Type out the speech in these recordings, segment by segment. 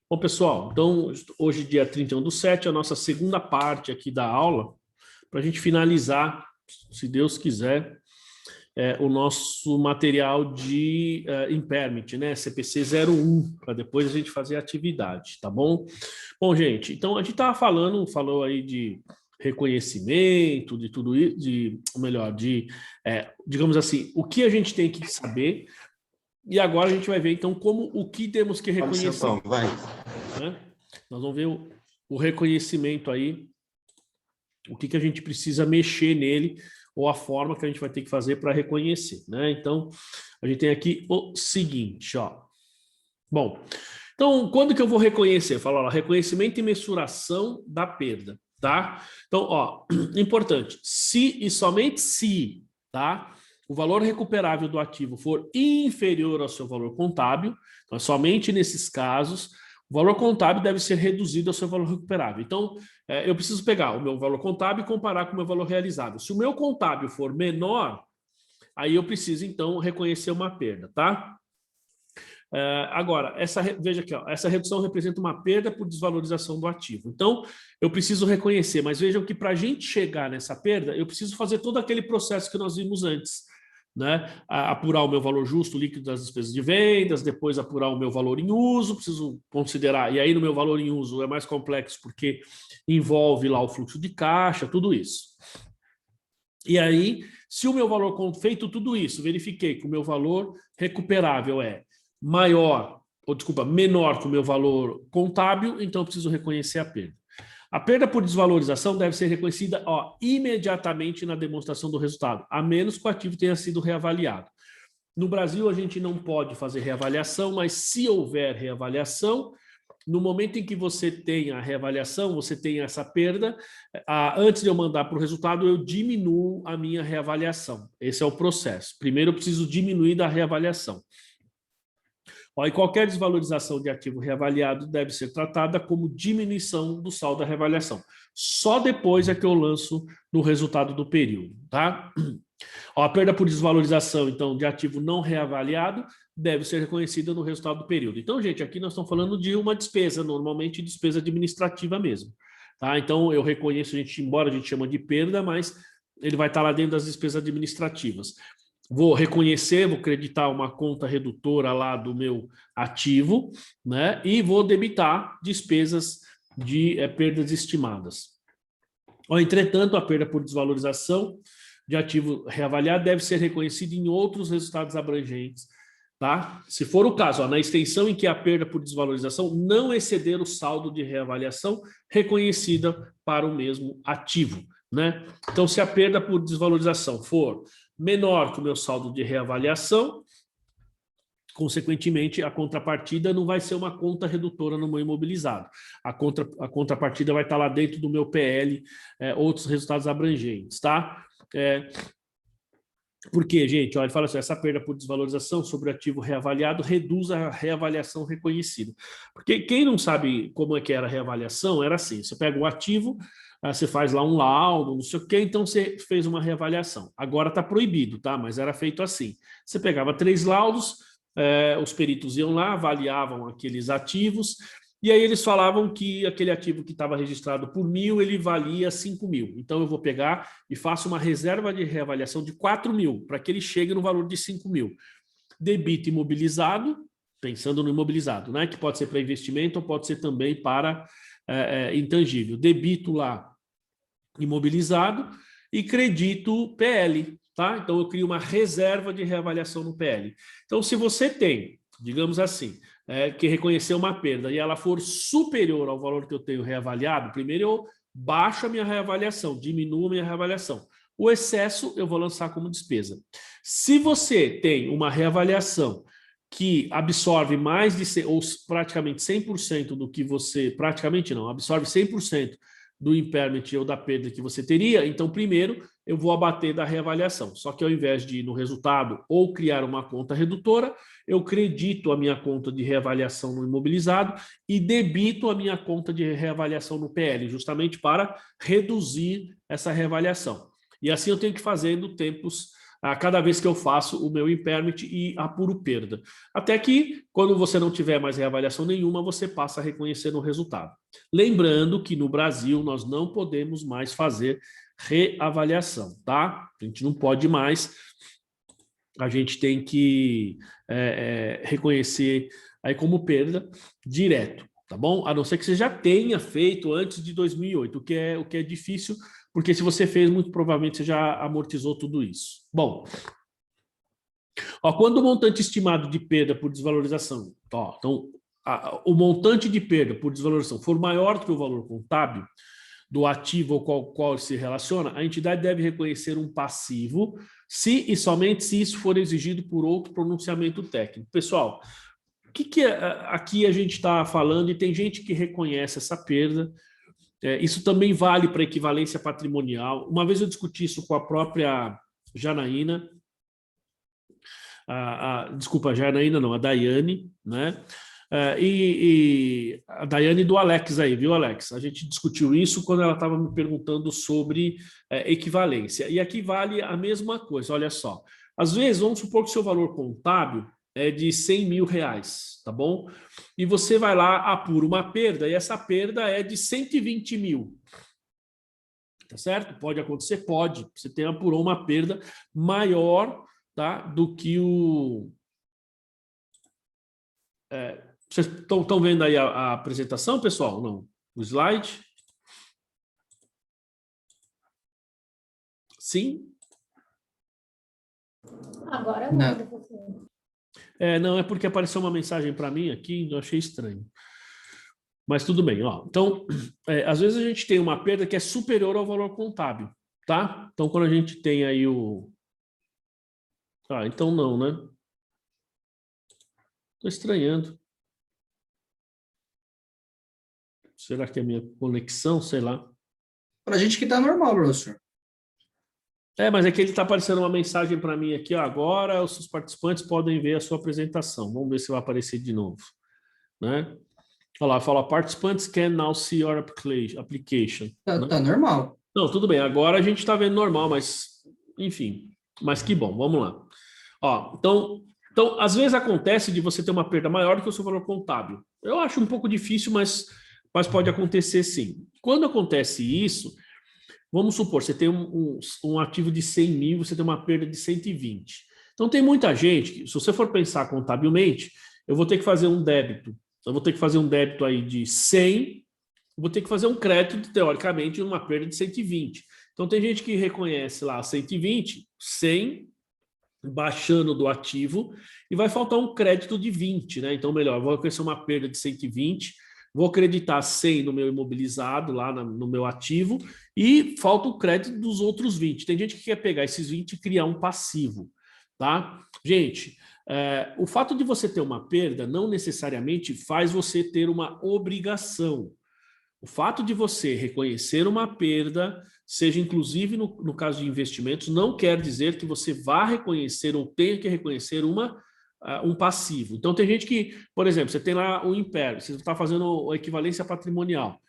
Bom, pessoal, então hoje, dia 31/7, a nossa segunda parte aqui da aula, para a gente finalizar, se Deus quiser, o nosso material de impairment, né? CPC 01, para depois a gente fazer a atividade, tá bom? Bom, gente, então a gente estava falou aí de reconhecimento, de tudo isso, ou melhor, digamos assim, o que a gente tem que saber, e agora a gente vai ver, então, o que temos que reconhecer. Né? Nós vamos ver o reconhecimento aí, o que a gente precisa mexer nele, ou a forma que a gente vai ter que fazer para reconhecer, né? Então, a gente tem aqui o seguinte, ó. Bom, então, quando que eu vou reconhecer? Fala lá, reconhecimento e mensuração da perda, tá? Então, ó, importante, se e somente se, tá? O valor recuperável do ativo for inferior ao seu valor contábil, então, somente nesses casos, o valor contábil deve ser reduzido ao seu valor recuperável. Então, eu preciso pegar o meu valor contábil e comparar com o meu valor realizável. Se o meu contábil for menor, aí eu preciso, então, reconhecer uma perda, tá? Agora, veja aqui, ó, essa redução representa uma perda por desvalorização do ativo. Então, eu preciso reconhecer, mas vejam que para a gente chegar nessa perda, eu preciso fazer todo aquele processo que nós vimos antes, né? Apurar o meu valor justo líquido das despesas de vendas, depois apurar o meu valor em uso, preciso considerar, e aí no meu valor em uso é mais complexo porque envolve lá o fluxo de caixa, tudo isso. E aí, se o meu valor, feito tudo isso, verifiquei que o meu valor recuperável é menor que o meu valor contábil, então eu preciso reconhecer a perda. A perda por desvalorização deve ser reconhecida imediatamente na demonstração do resultado, a menos que o ativo tenha sido reavaliado. No Brasil, a gente não pode fazer reavaliação, mas se houver reavaliação, no momento em que você tem a reavaliação, você tem essa perda, antes de eu mandar para o resultado, eu diminuo a minha reavaliação. Esse é o processo. Primeiro, eu preciso diminuir da reavaliação. E qualquer desvalorização de ativo reavaliado deve ser tratada como diminuição do saldo da reavaliação. Só depois é que eu lanço no resultado do período, tá? A perda por desvalorização, então, de ativo não reavaliado deve ser reconhecida no resultado do período. Então, gente, aqui nós estamos falando de uma despesa, normalmente despesa administrativa mesmo, tá? Então, eu reconheço, embora a gente chama de perda, mas ele vai estar lá dentro das despesas administrativas. Vou reconhecer, vou creditar uma conta redutora lá do meu ativo, né? E vou debitar despesas de perdas estimadas. Entretanto, a perda por desvalorização de ativo reavaliado deve ser reconhecida em outros resultados abrangentes, tá? Se for o caso, na extensão em que a perda por desvalorização não exceder o saldo de reavaliação reconhecida para o mesmo ativo, né? Então, se a perda por desvalorização for menor que o meu saldo de reavaliação, consequentemente, a contrapartida não vai ser uma conta redutora no meu imobilizado. A contrapartida vai estar lá dentro do meu PL, outros resultados abrangentes, tá? Porque, gente, ele fala assim, essa perda por desvalorização sobre o ativo reavaliado reduz a reavaliação reconhecida. Porque quem não sabe como é que era a reavaliação, era assim, você pega o ativo, você faz lá um laudo, não sei o quê, então você fez uma reavaliação. Agora está proibido, tá? Mas era feito assim. Você pegava 3 laudos, os peritos iam lá, avaliavam aqueles ativos, e aí eles falavam que aquele ativo que estava registrado por 1.000, ele valia 5.000. Então eu vou pegar e faço uma reserva de reavaliação de 4.000, para que ele chegue no valor de 5.000. Debito imobilizado, pensando no imobilizado, né? Que pode ser para investimento ou pode ser também para intangível. Debito lá imobilizado e credito PL, tá? Então eu crio uma reserva de reavaliação no PL. Então, se você tem, digamos assim, que reconhecer uma perda e ela for superior ao valor que eu tenho reavaliado, primeiro eu baixo a minha reavaliação, diminuo a minha reavaliação. O excesso eu vou lançar como despesa. Se você tem uma reavaliação que absorve mais de, ou praticamente 100% do que você, praticamente não, absorve 100% do impairment ou da perda que você teria, então primeiro eu vou abater da reavaliação. Só que ao invés de ir no resultado ou criar uma conta redutora, eu credito a minha conta de reavaliação no imobilizado e debito a minha conta de reavaliação no PL, justamente para reduzir essa reavaliação. E assim eu tenho que fazer no tempos a cada vez que eu faço o meu impairment e apuro perda. Até que, quando você não tiver mais reavaliação nenhuma, você passa a reconhecer no resultado. Lembrando que no Brasil nós não podemos mais fazer reavaliação, tá? A gente não pode mais, a gente tem que reconhecer aí como perda direto, tá bom? A não ser que você já tenha feito antes de 2008, o que é difícil, porque se você fez, muito provavelmente você já amortizou tudo isso. Bom, ó, quando o montante estimado de perda por desvalorização, ó, então, o montante de perda por desvalorização for maior do que o valor contábil do ativo ao qual se relaciona, a entidade deve reconhecer um passivo se e somente se isso for exigido por outro pronunciamento técnico. Pessoal, o que aqui a gente está falando, e tem gente que reconhece essa perda, isso também vale para equivalência patrimonial. Uma vez eu discuti isso com a própria Janaína, desculpa, a Janaína não, a Daiane, né? E a Daiane do Alex aí, viu, Alex? A gente discutiu isso quando ela estava me perguntando sobre equivalência. E aqui vale a mesma coisa, olha só. Às vezes, vamos supor que o seu valor contábil é de 100 mil reais, tá bom? E você vai lá, apura uma perda, e essa perda é de 120 mil. Tá certo? Pode acontecer? Pode. Você apurou uma perda maior, tá, do que o... vocês estão vendo aí a apresentação, pessoal? Não. O slide? Sim? Agora não. Não, é porque apareceu uma mensagem para mim aqui, eu achei estranho. Mas tudo bem, ó. Então, às vezes a gente tem uma perda que é superior ao valor contábil, tá? Então, quando a gente tem aí o... então não, né? Estou estranhando. Será que é minha conexão? Sei lá. Para a gente que tá normal, professor. Mas é que ele está aparecendo uma mensagem para mim aqui, ó, agora os participantes podem ver a sua apresentação. Vamos ver se vai aparecer de novo, né? Olha lá, fala, participants can now see your application. Tá, né? tá normal. Não, tudo bem, agora a gente está vendo normal, mas, enfim, mas que bom, vamos lá. Ó, então, às vezes acontece de você ter uma perda maior do que o seu valor contábil. Eu acho um pouco difícil, mas pode acontecer sim. Quando acontece isso, vamos supor, você tem um ativo de 100 mil, você tem uma perda de 120. Então, tem muita gente que, se você for pensar contabilmente, eu vou ter que fazer um débito. Eu vou ter que fazer um débito aí de 100, vou ter que fazer um crédito, teoricamente, uma perda de 120. Então, tem gente que reconhece lá 120, 100, baixando do ativo, e vai faltar um crédito de 20, né? Então, melhor, vou reconhecer uma perda de 120, vou acreditar 100 no meu imobilizado, lá no meu ativo, e falta o crédito dos outros 20. Tem gente que quer pegar esses 20 e criar um passivo, tá? Gente, o fato de você ter uma perda não necessariamente faz você ter uma obrigação. O fato de você reconhecer uma perda, seja inclusive no caso de investimentos, não quer dizer que você vá reconhecer ou tenha que reconhecer um passivo. Então, tem gente que, por exemplo, você tem lá o impairment, você está fazendo a equivalência patrimonial.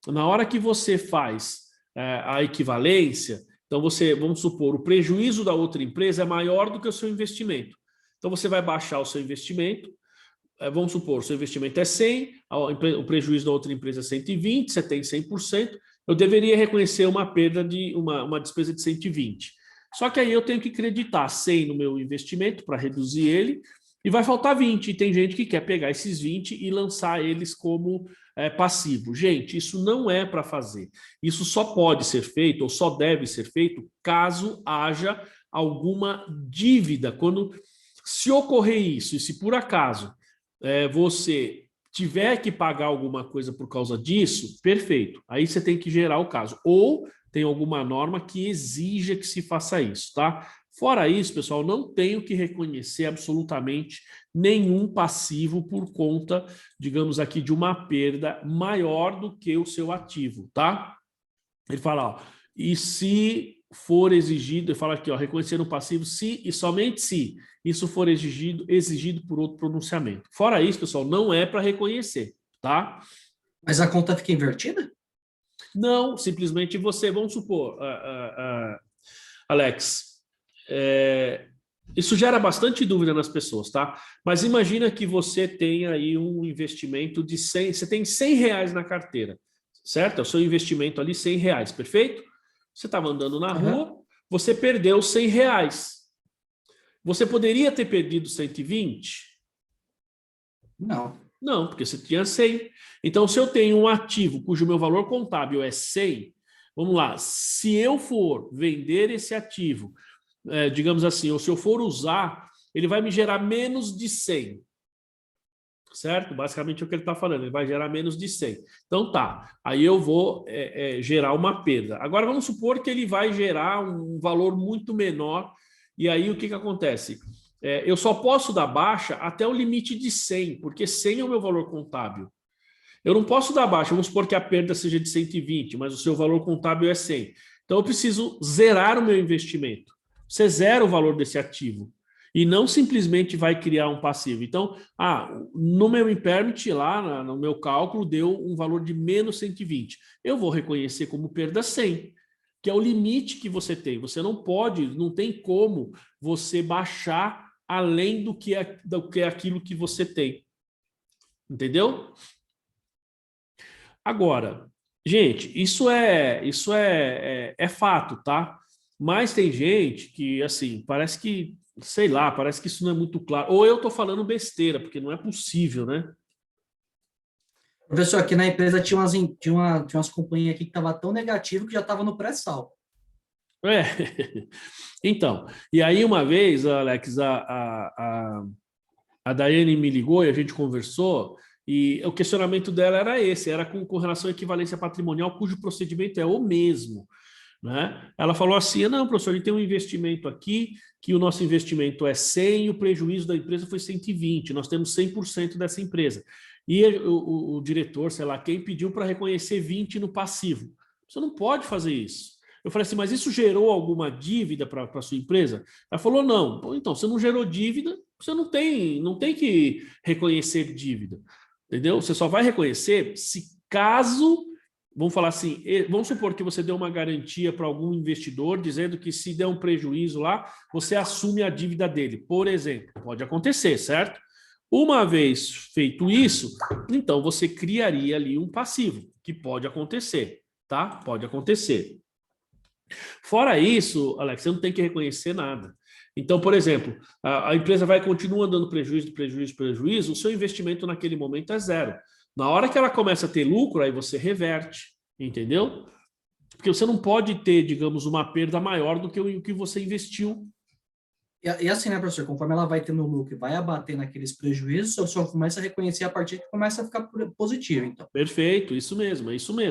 Na hora que você faz a equivalência, então vamos supor, o prejuízo da outra empresa é maior do que o seu investimento. Então, você vai baixar o seu investimento, vamos supor, o seu investimento é 100, o prejuízo da outra empresa é 120, você tem 100%, eu deveria reconhecer uma perda de uma despesa de 120. Só que aí eu tenho que acreditar 100 no meu investimento para reduzir ele, e vai faltar 20, e tem gente que quer pegar esses 20 e lançar eles como passivo. Gente, isso não é para fazer. Isso só pode ser feito, ou só deve ser feito, caso haja alguma dívida. Se ocorrer isso, e se por acaso você tiver que pagar alguma coisa por causa disso, perfeito. Aí você tem que gerar o caso. Ou tem alguma norma que exija que se faça isso, tá? Fora isso, pessoal, não tenho que reconhecer absolutamente nenhum passivo por conta, digamos aqui, de uma perda maior do que o seu ativo, tá? Ele fala, ó, e se for exigido, ele fala aqui, ó, reconhecer um passivo se e somente se isso for exigido por outro pronunciamento. Fora isso, pessoal, não é para reconhecer, tá? Mas a conta fica invertida? Não, simplesmente você, vamos supor, Alex, Isso gera bastante dúvida nas pessoas, tá? Mas imagina que você tem aí um investimento de 100, você tem R$ 100 na carteira, certo? É o seu investimento ali, R$ 100, perfeito? Você estava andando na rua, você perdeu R$ 100. Você poderia ter perdido 120? Não. Não, porque você tinha 100. Então, se eu tenho um ativo cujo meu valor contábil é 100, vamos lá, se eu for vender esse ativo, digamos assim, ou se eu for usar, ele vai me gerar menos de 100. Certo? Basicamente é o que ele está falando, ele vai gerar menos de 100. Então tá, aí eu vou gerar uma perda. Agora vamos supor que ele vai gerar um valor muito menor, e aí o que acontece? Eu só posso dar baixa até o limite de 100, porque 100 é o meu valor contábil. Eu não posso dar baixa, vamos supor que a perda seja de 120, mas o seu valor contábil é 100. Então eu preciso zerar o meu investimento. Você zera o valor desse ativo e não simplesmente vai criar um passivo. Então, no meu impairment lá, no meu cálculo, deu um valor de menos 120. Eu vou reconhecer como perda 100, que é o limite que você tem. Você não pode, não tem como você baixar além do que é aquilo que você tem. Entendeu? Agora, gente, isso é fato, tá? Mas tem gente que, assim, parece que, sei lá, parece que isso não é muito claro. Ou eu tô falando besteira, porque não é possível, né? Professor, aqui na empresa tinha umas companhias aqui que estavam tão negativo que já estava no pré-sal. É. Então, e aí uma vez, Alex, a Daiane me ligou e a gente conversou, e o questionamento dela era esse, era com relação à equivalência patrimonial, cujo procedimento é o mesmo. Né? Ela falou assim, não, professor, ele tem um investimento aqui, que o nosso investimento é 100 e o prejuízo da empresa foi 120, nós temos 100% dessa empresa. E o diretor, sei lá, quem pediu para reconhecer 20 no passivo. Você não pode fazer isso. Eu falei assim, mas isso gerou alguma dívida para a sua empresa? Ela falou, não. Pô, então, você não gerou dívida, você não tem que reconhecer dívida. Entendeu? Você só vai reconhecer se caso, vamos falar assim, vamos supor que você deu uma garantia para algum investidor dizendo que se der um prejuízo lá, você assume a dívida dele. Por exemplo, pode acontecer, certo? Uma vez feito isso, então você criaria ali um passivo, que pode acontecer, tá? Pode acontecer. Fora isso, Alex, você não tem que reconhecer nada. Então, por exemplo, a empresa vai continuar dando prejuízo, o seu investimento naquele momento é zero. Na hora que ela começa a ter lucro, aí você reverte, entendeu? Porque você não pode ter, digamos, uma perda maior do que o que você investiu. E assim, né, professor? Conforme ela vai tendo lucro e vai abater naqueles prejuízos, o senhor começa a reconhecer a partir que começa a ficar positivo, então. Perfeito, isso mesmo,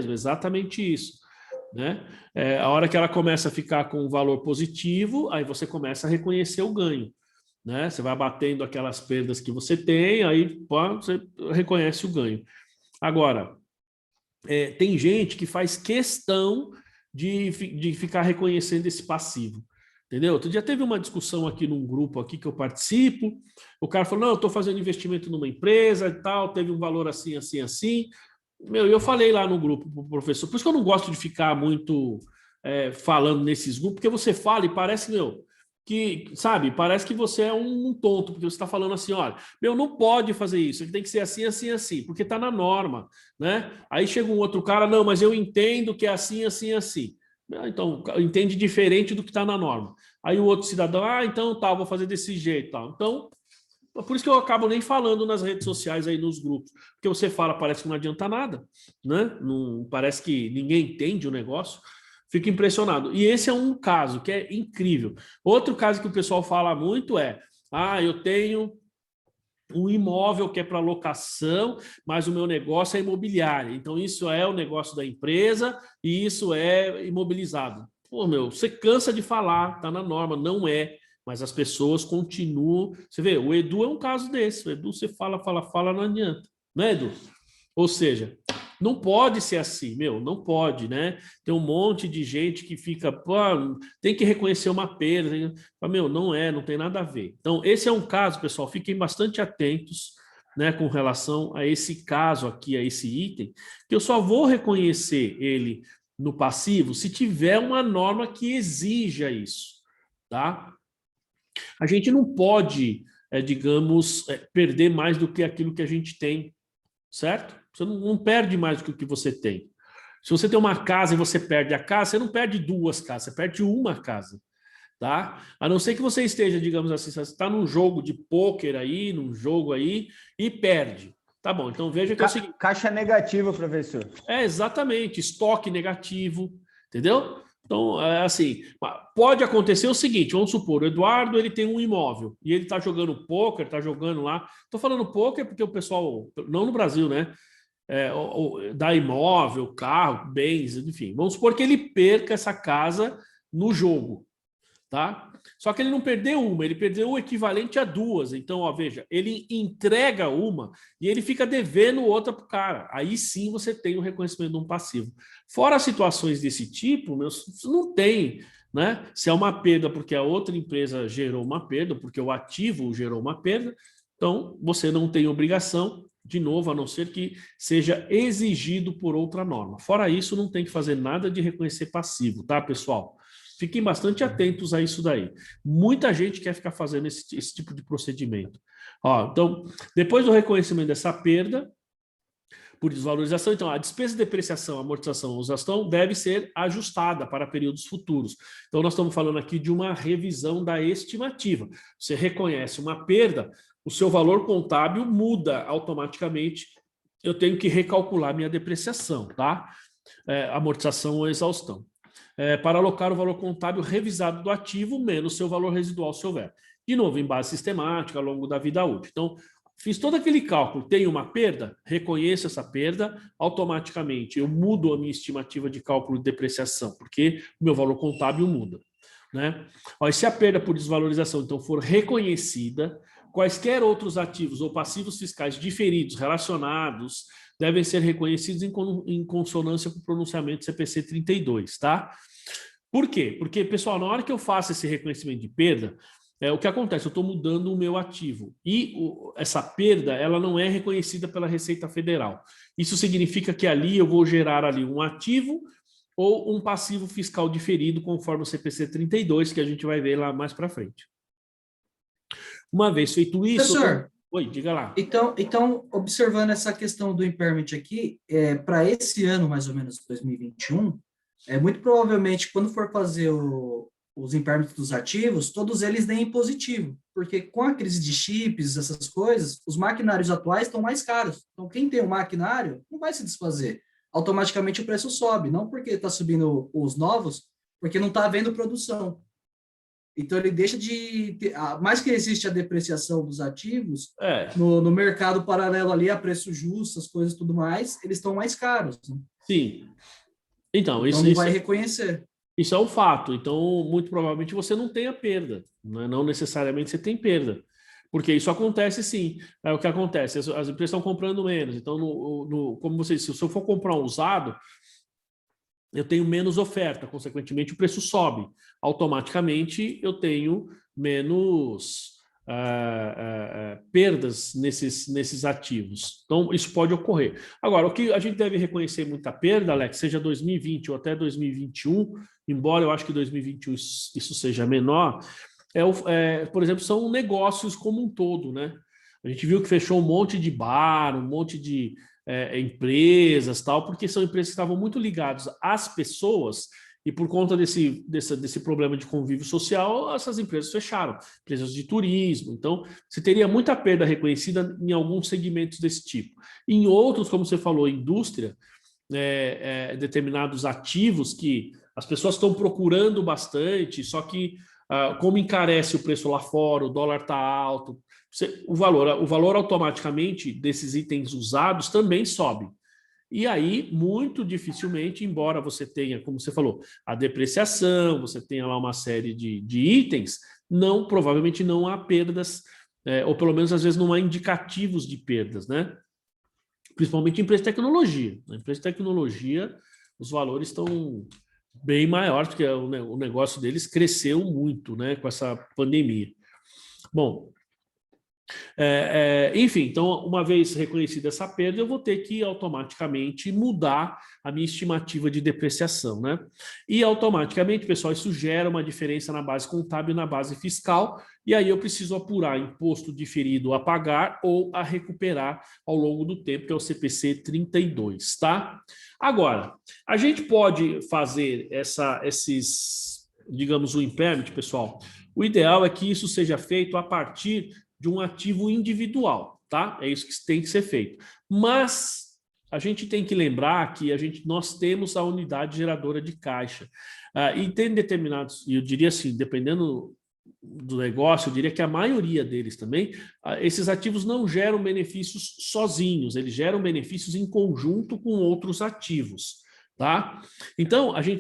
exatamente isso. Né? A hora que ela começa a ficar com um valor positivo, aí você começa a reconhecer o ganho. Né? Você vai abatendo aquelas perdas que você tem, aí você reconhece o ganho. Agora, tem gente que faz questão de ficar reconhecendo esse passivo. Entendeu? Outro dia teve uma discussão aqui num grupo aqui que eu participo, o cara falou, não, eu estou fazendo investimento numa empresa e tal, teve um valor assim, assim, assim. Eu falei lá no grupo pro professor, por isso que eu não gosto de ficar muito falando nesses grupos, porque você fala e parece, que, sabe, parece que você é um tonto, porque você está falando assim, olha, não pode fazer isso, tem que ser assim, assim, assim, porque está na norma, né? Aí chega um outro cara, não, mas eu entendo que é assim, assim, assim. Então, entende diferente do que está na norma. Aí o outro cidadão, então tá, vou fazer desse jeito, tal. Então, por isso que eu acabo nem falando nas redes sociais aí nos grupos, porque você fala, parece que não adianta nada, né? Não, parece que ninguém entende o negócio. Fico impressionado. E esse é um caso que é incrível. Outro caso que o pessoal fala muito é, eu tenho um imóvel que é para locação, mas o meu negócio é imobiliário. Então, isso é o negócio da empresa e isso é imobilizado. Pô, você cansa de falar, tá na norma, não é. Mas as pessoas continuam. Você vê, o Edu é um caso desse. O Edu, você fala, não adianta. Né, Edu? Ou seja, não pode ser assim, não pode, né? Tem um monte de gente que fica, tem que reconhecer uma perda. Não tem nada a ver. Então, esse é um caso, pessoal, fiquem bastante atentos, né, com relação a esse caso aqui, a esse item, que eu só vou reconhecer ele no passivo se tiver uma norma que exija isso, tá? A gente não pode, digamos, perder mais do que aquilo que a gente tem, certo? Você não perde mais do que o que você tem. Se você tem uma casa e você perde a casa, você não perde duas casas, você perde uma casa, tá? A não ser que você esteja, digamos assim, você está num jogo de pôquer aí, num jogo aí, e perde. Tá bom, então veja que é o seguinte... Caixa negativa, professor. Exatamente, estoque negativo, entendeu? Então, assim, pode acontecer o seguinte, vamos supor, o Eduardo ele tem um imóvel e ele está jogando pôquer, está jogando lá. Estou falando pôquer porque o pessoal, não no Brasil, né? Dá imóvel, carro, bens, enfim. Vamos supor que ele perca essa casa no jogo, tá? Só que ele não perdeu uma, ele perdeu o equivalente a duas. Então, ó, veja, ele entrega uma e ele fica devendo outra para o cara. Aí sim você tem o reconhecimento de um passivo. Fora situações desse tipo, não tem, né? Se é uma perda porque a outra empresa gerou uma perda, porque o ativo gerou uma perda, então você não tem obrigação, de novo, a não ser que seja exigido por outra norma. Fora isso, não tem que fazer nada de reconhecer passivo, tá, pessoal? Fiquem bastante atentos a isso daí. Muita gente quer ficar fazendo esse tipo de procedimento. Ó, então, depois do reconhecimento dessa perda por desvalorização, então a despesa de depreciação, amortização ou exaustão deve ser ajustada para períodos futuros. Então, nós estamos falando aqui de uma revisão da estimativa. Você reconhece uma perda, o seu valor contábil muda automaticamente. Eu tenho que recalcular minha depreciação, tá? Amortização ou exaustão. Para alocar o valor contábil revisado do ativo menos seu valor residual, se houver. De novo, em base sistemática, ao longo da vida útil. Então, fiz todo aquele cálculo, tem uma perda, reconheço essa perda, automaticamente eu mudo a minha estimativa de cálculo de depreciação, porque o meu valor contábil muda, né? Ó, e se a perda por desvalorização, então, for reconhecida, quaisquer outros ativos ou passivos fiscais diferidos, relacionados, devem ser reconhecidos em consonância com o pronunciamento CPC 32, tá? Por quê? Porque, pessoal, na hora que eu faço esse reconhecimento de perda, o que acontece? Eu estou mudando o meu ativo. E essa perda, ela não é reconhecida pela Receita Federal. Isso significa que ali eu vou gerar ali um ativo ou um passivo fiscal diferido, conforme o CPC 32, que a gente vai ver lá mais para frente. Uma vez feito isso... Professor, oi, diga lá. Então, observando essa questão do impairment aqui, para esse ano, mais ou menos, 2021, muito provavelmente, quando for fazer os impairments dos ativos, todos eles deem positivo, porque com a crise de chips, essas coisas, os maquinários atuais estão mais caros. Então, quem tem um maquinário não vai se desfazer. Automaticamente o preço sobe, não porque está subindo os novos, porque não está havendo produção. Então, ele deixa de ter, mais que existe a depreciação dos ativos, no mercado paralelo ali, a preço justo, as coisas e tudo mais, eles estão mais caros. Né? Sim. Então isso não vai reconhecer. Isso é um fato. Então, muito provavelmente você não tenha perda. Né? Não necessariamente você tem perda. Porque isso acontece sim. É o que acontece. As empresas estão comprando menos. Então, como você disse, se eu for comprar um usado, eu tenho menos oferta, consequentemente o preço sobe. Automaticamente eu tenho menos perdas nesses ativos. Então, isso pode ocorrer. Agora, o que a gente deve reconhecer muita perda, Alex, seja 2020 ou até 2021, embora eu acho que 2021 isso seja menor, por exemplo, são negócios como um todo, né? A gente viu que fechou um monte de bar, um monte de empresas, tal, porque são empresas que estavam muito ligadas às pessoas e por conta desse problema de convívio social, essas empresas fecharam, empresas de turismo. Então, você teria muita perda reconhecida em alguns segmentos desse tipo. Em outros, como você falou, indústria, determinados ativos que as pessoas estão procurando bastante, só que como encarece o preço lá fora, o dólar está alto, o valor automaticamente desses itens usados também sobe. E aí, muito dificilmente, embora você tenha, como você falou, a depreciação, você tenha lá uma série de itens, provavelmente não há perdas, ou pelo menos às vezes não há indicativos de perdas, né? Principalmente em empresa de tecnologia. Na empresa de tecnologia, os valores estão bem maiores, porque o negócio deles cresceu muito, né, com essa pandemia. Bom, Enfim, então, uma vez reconhecida essa perda, eu vou ter que automaticamente mudar a minha estimativa de depreciação, né? E automaticamente, pessoal, isso gera uma diferença na base contábil e na base fiscal, e aí eu preciso apurar imposto diferido a pagar ou a recuperar ao longo do tempo, que é o CPC 32, tá? Agora, a gente pode fazer digamos, o impairment, pessoal. O ideal é que isso seja feito a partir de um ativo individual, tá? É isso que tem que ser feito. Mas a gente tem que lembrar que nós temos a unidade geradora de caixa. E tem determinados, e eu diria assim, dependendo do negócio, eu diria que a maioria deles também, esses ativos não geram benefícios sozinhos, eles geram benefícios em conjunto com outros ativos. Tá? Então, a gente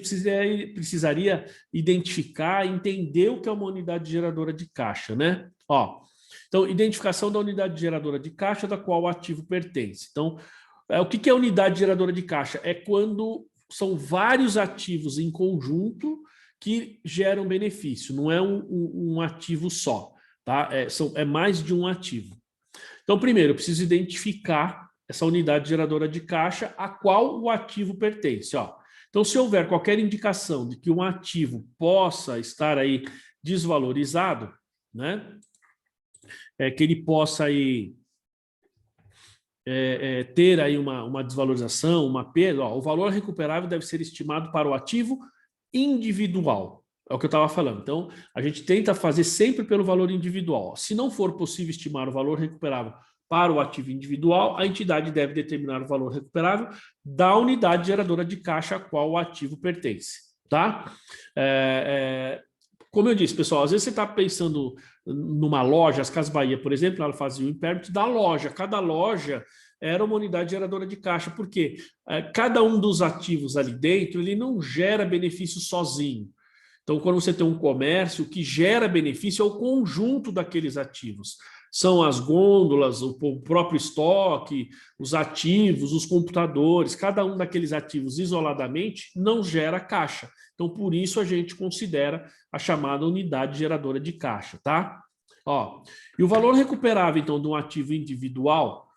precisaria identificar, entender o que é uma unidade geradora de caixa, né? Ó, então, identificação da unidade geradora de caixa da qual o ativo pertence. Então, o que é unidade geradora de caixa? É quando são vários ativos em conjunto que geram benefício, não é um ativo só, tá? É mais de um ativo. Então, primeiro, eu preciso identificar essa unidade geradora de caixa a qual o ativo pertence. Ó. Então, se houver qualquer indicação de que um ativo possa estar aí desvalorizado, né, que ele possa aí, ter aí uma desvalorização, uma perda, ó, o valor recuperável deve ser estimado para o ativo individual. É o que eu estava falando. Então, a gente tenta fazer sempre pelo valor individual. Se não for possível estimar o valor recuperável para o ativo individual, a entidade deve determinar o valor recuperável da unidade geradora de caixa a qual o ativo pertence. Tá? Como eu disse, pessoal, às vezes você está pensando numa loja, as Casas Bahia, por exemplo, ela fazia o impairment da loja. Cada loja era uma unidade geradora de caixa, porque cada um dos ativos ali dentro, ele não gera benefício sozinho. Então, quando você tem um comércio, o que gera benefício é o conjunto daqueles ativos. São as gôndolas, o próprio estoque, os ativos, os computadores, cada um daqueles ativos isoladamente não gera caixa. Então, por isso a gente considera a chamada unidade geradora de caixa, tá? Ó, e o valor recuperável, então, de um ativo individual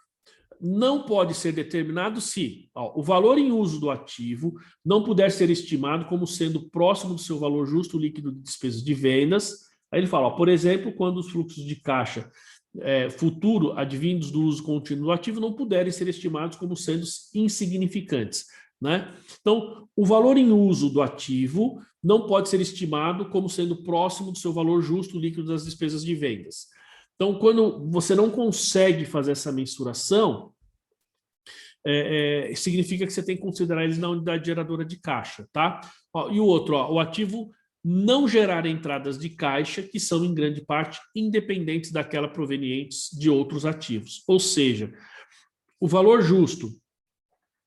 não pode ser determinado se o valor em uso do ativo não puder ser estimado como sendo próximo do seu valor justo líquido de despesas de vendas. Aí ele fala, por exemplo, quando os fluxos de caixa futuro advindos do uso contínuo do ativo não puderem ser estimados como sendo insignificantes. Né? Então, o valor em uso do ativo não pode ser estimado como sendo próximo do seu valor justo líquido das despesas de vendas. Então, quando você não consegue fazer essa mensuração, significa que você tem que considerar eles na unidade geradora de caixa, tá? Ó, e o outro, ó, o ativo não gerar entradas de caixa que são, em grande parte, independentes daquela provenientes de outros ativos. Ou seja, o valor justo,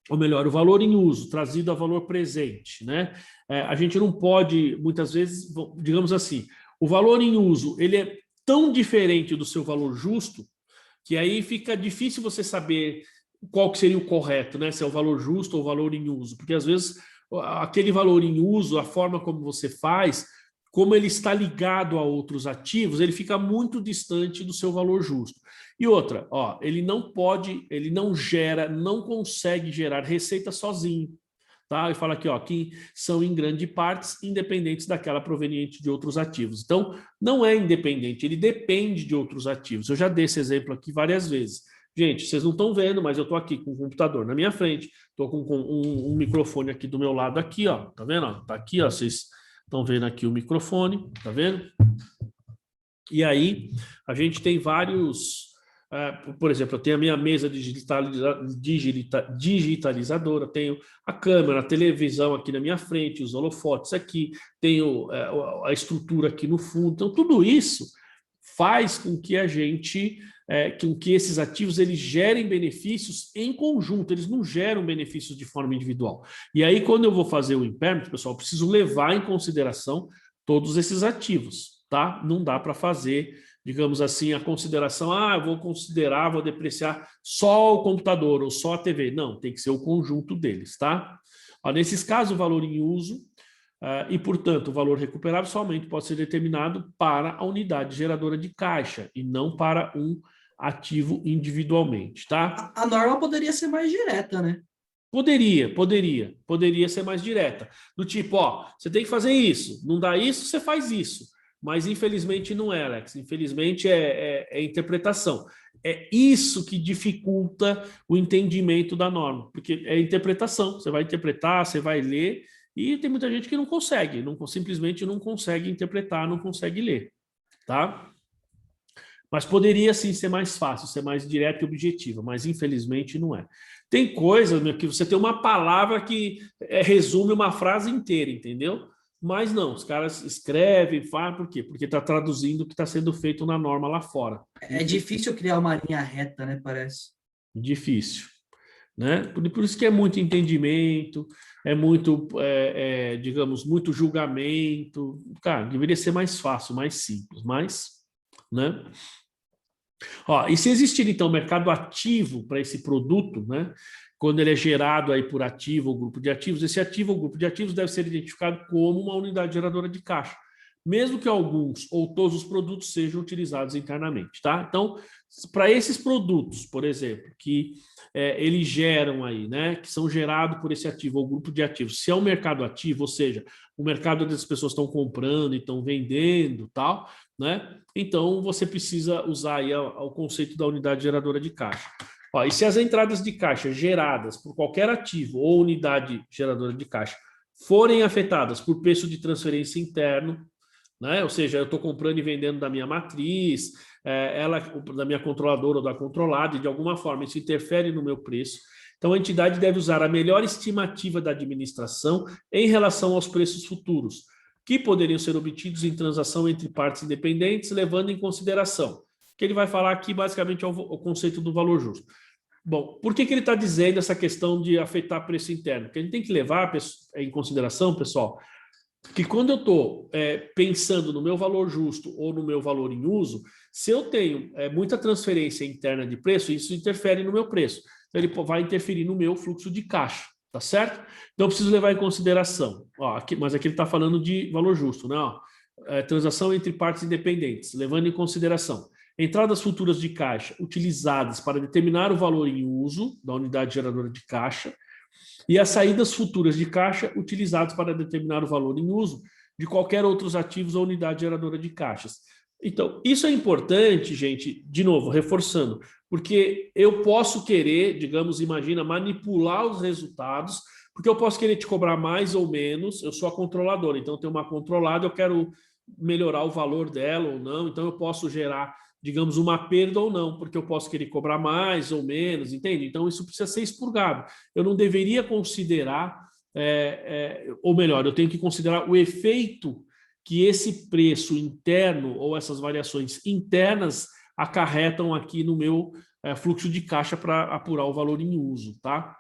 ou melhor, o valor em uso trazido a valor presente, né? A gente não pode, muitas vezes, digamos assim, o valor em uso, ele é tão diferente do seu valor justo, que aí fica difícil você saber qual que seria o correto, né? Se é o valor justo ou o valor em uso, porque às vezes aquele valor em uso, a forma como você faz, como ele está ligado a outros ativos, ele fica muito distante do seu valor justo. E outra, ó, ele não consegue gerar receita sozinho. Tá? E fala aqui, ó, que são em grande parte independentes daquela proveniente de outros ativos. Então, não é independente, ele depende de outros ativos. Eu já dei esse exemplo aqui várias vezes. Gente, vocês não estão vendo, mas eu estou aqui com o computador na minha frente, estou com um microfone aqui do meu lado, aqui, ó, tá vendo? Tá aqui, ó, vocês estão vendo aqui o microfone, tá vendo? E aí, a gente tem vários... por exemplo, eu tenho a minha mesa digitalizadora, tenho a câmera, a televisão aqui na minha frente, os holofotes aqui, tenho a estrutura aqui no fundo. Então, tudo isso faz com que a gente, com que esses ativos eles gerem benefícios em conjunto, eles não geram benefícios de forma individual. E aí, quando eu vou fazer o impairment, pessoal, eu preciso levar em consideração todos esses ativos, tá? Não dá para fazer, digamos assim, a consideração, eu vou depreciar só o computador ou só a TV. Não, tem que ser o conjunto deles, tá? Nesses casos, o valor em uso e, portanto, o valor recuperável somente pode ser determinado para a unidade geradora de caixa e não para um ativo individualmente, tá? A norma poderia ser mais direta, né? Poderia ser mais direta. Do tipo, ó, você tem que fazer isso, não dá isso, você faz isso. Mas infelizmente não é, Alex. Infelizmente é interpretação. É isso que dificulta o entendimento da norma, porque é interpretação. Você vai interpretar, você vai ler, e tem muita gente que não consegue, simplesmente não consegue interpretar, não consegue ler, tá? Mas poderia sim ser mais fácil, ser mais direto e objetivo, mas infelizmente não é. Tem coisas, meu, que você tem uma palavra que resume uma frase inteira, entendeu? Mas não, os caras escrevem, falam, por quê? Porque está traduzindo o que está sendo feito na norma lá fora. É difícil criar uma linha reta, né? Parece. Difícil, né? Por isso que é muito entendimento, é muito, digamos, muito julgamento. Cara, deveria ser mais fácil, mais simples, mas, né? Ó, e se existir, então, mercado ativo para esse produto, né? Quando ele é gerado aí por ativo ou grupo de ativos, esse ativo ou grupo de ativos deve ser identificado como uma unidade geradora de caixa, mesmo que alguns ou todos os produtos sejam utilizados internamente, tá? Então, para esses produtos, por exemplo, que eles geram aí, né? Que são gerados por esse ativo ou grupo de ativos, se é um mercado ativo, ou seja, o mercado onde as pessoas estão comprando e estão vendendo, tal, né? Então, você precisa usar aí o conceito da unidade geradora de caixa. Ó, e se as entradas de caixa geradas por qualquer ativo ou unidade geradora de caixa forem afetadas por preço de transferência interno, né? Ou seja, eu estou comprando e vendendo da minha matriz, ela da minha controladora ou da controlada, e de alguma forma isso interfere no meu preço. Então, a entidade deve usar a melhor estimativa da administração em relação aos preços futuros, que poderiam ser obtidos em transação entre partes independentes, levando em consideração, que ele vai falar aqui basicamente o conceito do valor justo. Bom, por que ele está dizendo essa questão de afetar preço interno? Porque a gente tem que levar em consideração, pessoal, que quando eu estou pensando no meu valor justo ou no meu valor em uso, se eu tenho muita transferência interna de preço, isso interfere no meu preço. Então, ele vai interferir no meu fluxo de caixa, tá certo? Então, eu preciso levar em consideração. Ó, mas aqui ele está falando de valor justo, né? Ó, transação entre partes independentes, levando em consideração entradas futuras de caixa utilizadas para determinar o valor em uso da unidade geradora de caixa e as saídas futuras de caixa utilizadas para determinar o valor em uso de qualquer outros ativos ou unidade geradora de caixas. Então, isso é importante, gente, de novo, reforçando, porque eu posso querer, digamos, imagina, manipular os resultados, porque eu posso querer te cobrar mais ou menos, eu sou a controladora, então eu tenho uma controlada, eu quero melhorar o valor dela ou não, então eu posso gerar, digamos, uma perda ou não, porque eu posso querer cobrar mais ou menos, entende? Então, isso precisa ser expurgado. Eu não deveria considerar, ou melhor, eu tenho que considerar o efeito que esse preço interno ou essas variações internas acarretam aqui no meu fluxo de caixa para apurar o valor em uso, tá?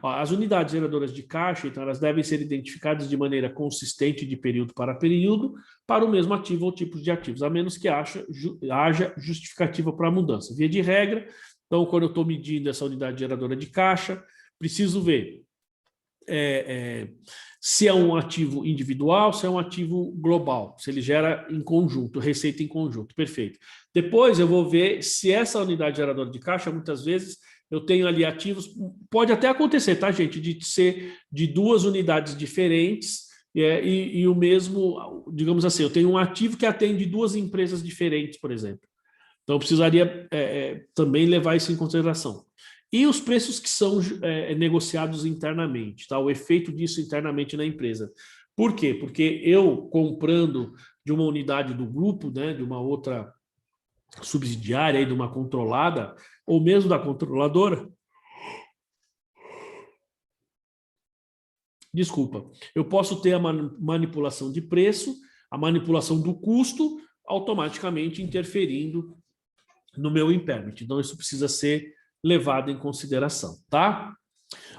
As unidades geradoras de caixa, então, elas devem ser identificadas de maneira consistente de período para período para o mesmo ativo ou tipos de ativos, a menos que haja justificativa para a mudança. Via de regra, então, quando eu estou medindo essa unidade geradora de caixa, preciso ver se é um ativo individual, se é um ativo global, se ele gera em conjunto, receita em conjunto, perfeito. Depois eu vou ver se essa unidade geradora de caixa, muitas vezes, eu tenho ali ativos, pode até acontecer, tá, gente, de ser de duas unidades diferentes e o mesmo, digamos assim, eu tenho um ativo que atende duas empresas diferentes, por exemplo. Então, eu precisaria também levar isso em consideração. E os preços que são negociados internamente, tá? O efeito disso internamente na empresa. Por quê? Porque eu comprando de uma unidade do grupo, né, de uma outra subsidiária, de uma controlada, ou mesmo da controladora, desculpa, eu posso ter a manipulação de preço, a manipulação do custo, automaticamente interferindo no meu impairment. Então, isso precisa ser levado em consideração, tá?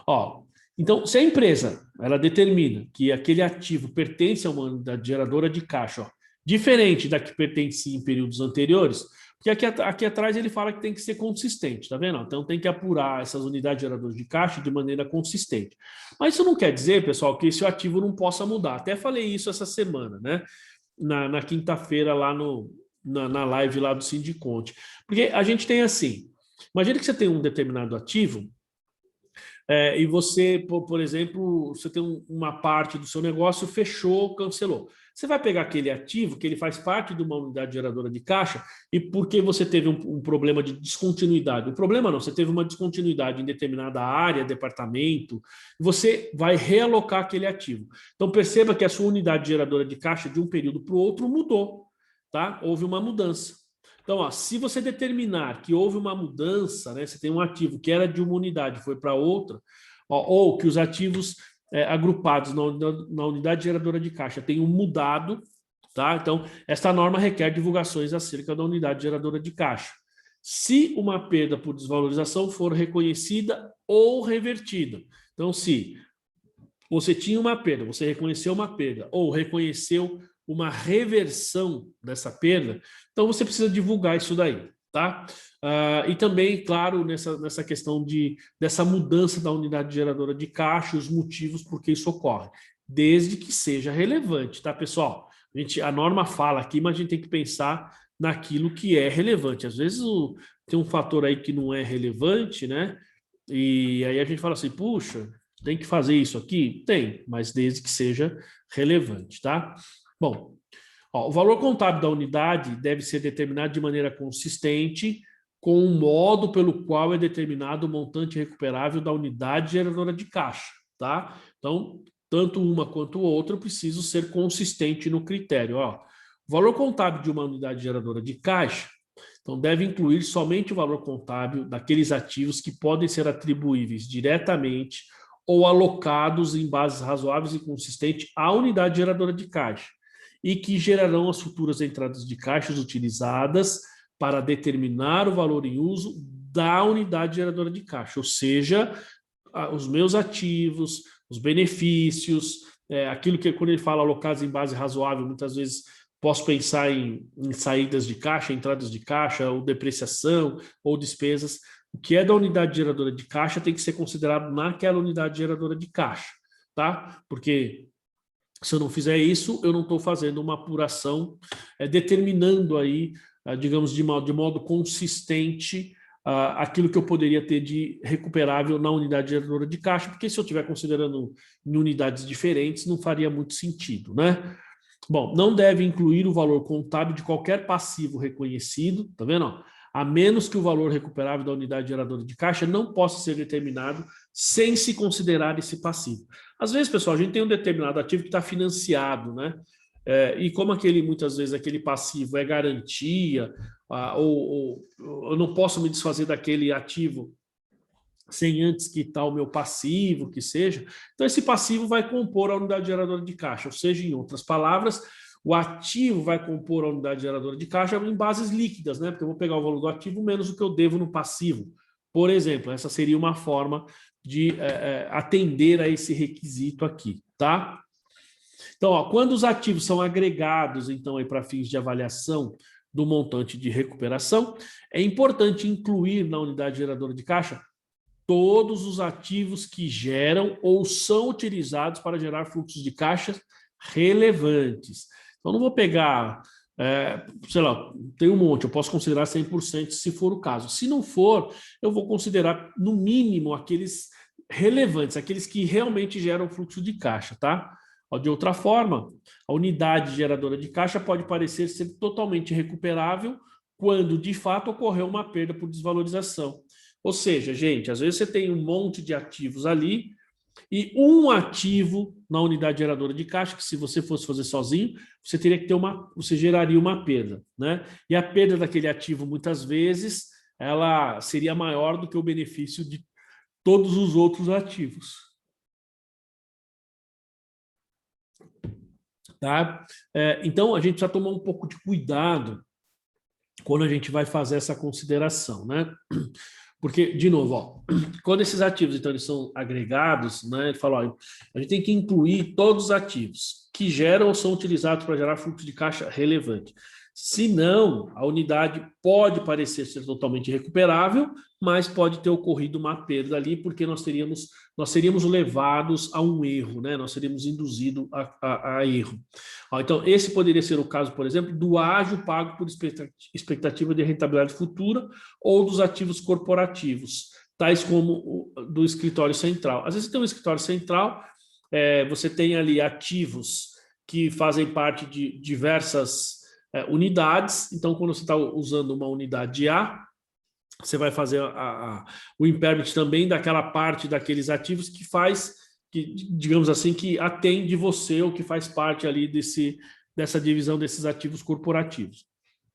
Ó, então, se a empresa ela determina que aquele ativo pertence a uma unidade geradora de caixa, ó, diferente da que pertencia em períodos anteriores, porque aqui atrás ele fala que tem que ser consistente, tá vendo? Então tem que apurar essas unidades geradoras de caixa de maneira consistente. Mas isso não quer dizer, pessoal, que esse ativo não possa mudar. Até falei isso essa semana, né? Na quinta-feira lá no na live lá do Sindiconte. Porque a gente tem assim, imagina que você tem um determinado ativo e você, por exemplo, você tem uma parte do seu negócio, fechou, cancelou. Você vai pegar aquele ativo, que ele faz parte de uma unidade geradora de caixa, e porque você teve um problema de descontinuidade. O problema não, você teve uma descontinuidade em determinada área, departamento, você vai realocar aquele ativo. Então, perceba que a sua unidade geradora de caixa, de um período para o outro, mudou. Tá? Houve uma mudança. Então, ó, se você determinar que houve uma mudança, né, você tem um ativo que era de uma unidade, foi para outra, ó, ou que os ativos agrupados na unidade geradora de caixa tenham mudado, tá? Então, esta norma requer divulgações acerca da unidade geradora de caixa. Se uma perda por desvalorização for reconhecida ou revertida. Então, se você tinha uma perda, você reconheceu uma perda, ou reconheceu uma reversão dessa perda, então você precisa divulgar isso daí, tá? E também, claro, nessa questão dessa mudança da unidade geradora de caixa, os motivos por que isso ocorre, desde que seja relevante, tá, pessoal? A norma fala aqui, mas a gente tem que pensar naquilo que é relevante. Às vezes tem um fator aí que não é relevante, né? E aí a gente fala assim, puxa, tem que fazer isso aqui? Tem, mas desde que seja relevante, tá? Bom, ó, o valor contábil da unidade deve ser determinado de maneira consistente com o modo pelo qual é determinado o montante recuperável da unidade geradora de caixa, tá? Então, tanto uma quanto outra, eu preciso ser consistente no critério. Ó. O valor contábil de uma unidade geradora de caixa, então, deve incluir somente o valor contábil daqueles ativos que podem ser atribuíveis diretamente ou alocados em bases razoáveis e consistentes à unidade geradora de caixa, e que gerarão as futuras entradas de caixas utilizadas para determinar o valor em uso da unidade geradora de caixa, ou seja, os meus ativos, os benefícios, aquilo que quando ele fala alocados em base razoável, muitas vezes posso pensar em saídas de caixa, entradas de caixa, ou depreciação, ou despesas. O que é da unidade geradora de caixa tem que ser considerado naquela unidade geradora de caixa, tá? Porque se eu não fizer isso, eu não estou fazendo uma apuração determinando aí, digamos, de modo consistente aquilo que eu poderia ter de recuperável na unidade geradora de caixa, porque se eu estiver considerando em unidades diferentes, não faria muito sentido, né? Bom, não deve incluir o valor contábil de qualquer passivo reconhecido, tá vendo? A menos que o valor recuperável da unidade geradora de caixa não possa ser determinado sem se considerar esse passivo. Às vezes, pessoal, a gente tem um determinado ativo que está financiado, né? E como muitas vezes aquele passivo é garantia, ou eu não posso me desfazer daquele ativo sem antes quitar o meu passivo, que seja, então esse passivo vai compor a unidade geradora de caixa, ou seja, em outras palavras, o ativo vai compor a unidade geradora de caixa em bases líquidas, né? Porque eu vou pegar o valor do ativo menos o que eu devo no passivo. Por exemplo, essa seria uma forma de atender a esse requisito aqui, tá? Então, ó, quando os ativos são agregados, então, para fins de avaliação do montante de recuperação, é importante incluir na unidade geradora de caixa todos os ativos que geram ou são utilizados para gerar fluxos de caixa relevantes. Então, não vou pegar, sei lá, tem um monte, eu posso considerar 100% se for o caso. Se não for, eu vou considerar, no mínimo, aqueles relevantes, aqueles que realmente geram fluxo de caixa, tá? De outra forma, a unidade geradora de caixa pode parecer ser totalmente recuperável quando, de fato, ocorreu uma perda por desvalorização. Ou seja, gente, às vezes você tem um monte de ativos ali e um ativo na unidade geradora de caixa, que se você fosse fazer sozinho, você teria que ter você geraria uma perda, né? E a perda daquele ativo, muitas vezes, ela seria maior do que o benefício de todos os outros ativos. Tá? Então, a gente precisa tomar um pouco de cuidado quando a gente vai fazer essa consideração, né? Porque, de novo, ó, quando esses ativos então, eles são agregados, né, ele fala, ó, a gente tem que incluir todos os ativos que geram ou são utilizados para gerar fluxo de caixa relevante. Se não, a unidade pode parecer ser totalmente recuperável, mas pode ter ocorrido uma perda ali, porque nós seríamos levados a um erro, né? Nós seríamos induzidos a erro. Então, esse poderia ser o caso, por exemplo, do ágio pago por expectativa de rentabilidade futura ou dos ativos corporativos, tais como o do escritório central. Às vezes você tem um escritório central, você tem ali ativos que fazem parte de diversas unidades. Então, quando você está usando uma unidade A, você vai fazer o impairment também daquela parte daqueles ativos que faz, digamos assim, que atende você ou que faz parte ali dessa divisão desses ativos corporativos.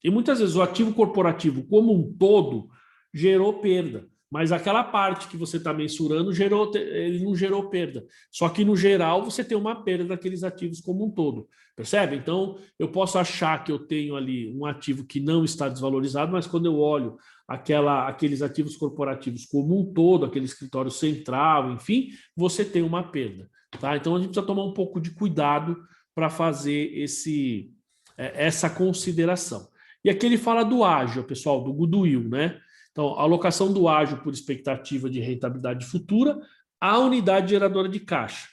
E muitas vezes o ativo corporativo como um todo gerou perda, mas aquela parte que você está mensurando ele não gerou perda. Só que no geral você tem uma perda daqueles ativos como um todo. Percebe? Então eu posso achar que eu tenho ali um ativo que não está desvalorizado, mas quando eu olho aqueles ativos corporativos como um todo, aquele escritório central, enfim, você tem uma perda. Tá? Então a gente precisa tomar um pouco de cuidado para fazer essa consideração. E aqui ele fala do ágio, pessoal, do goodwill, né? Então, a alocação do ágio por expectativa de rentabilidade futura à unidade geradora de caixa.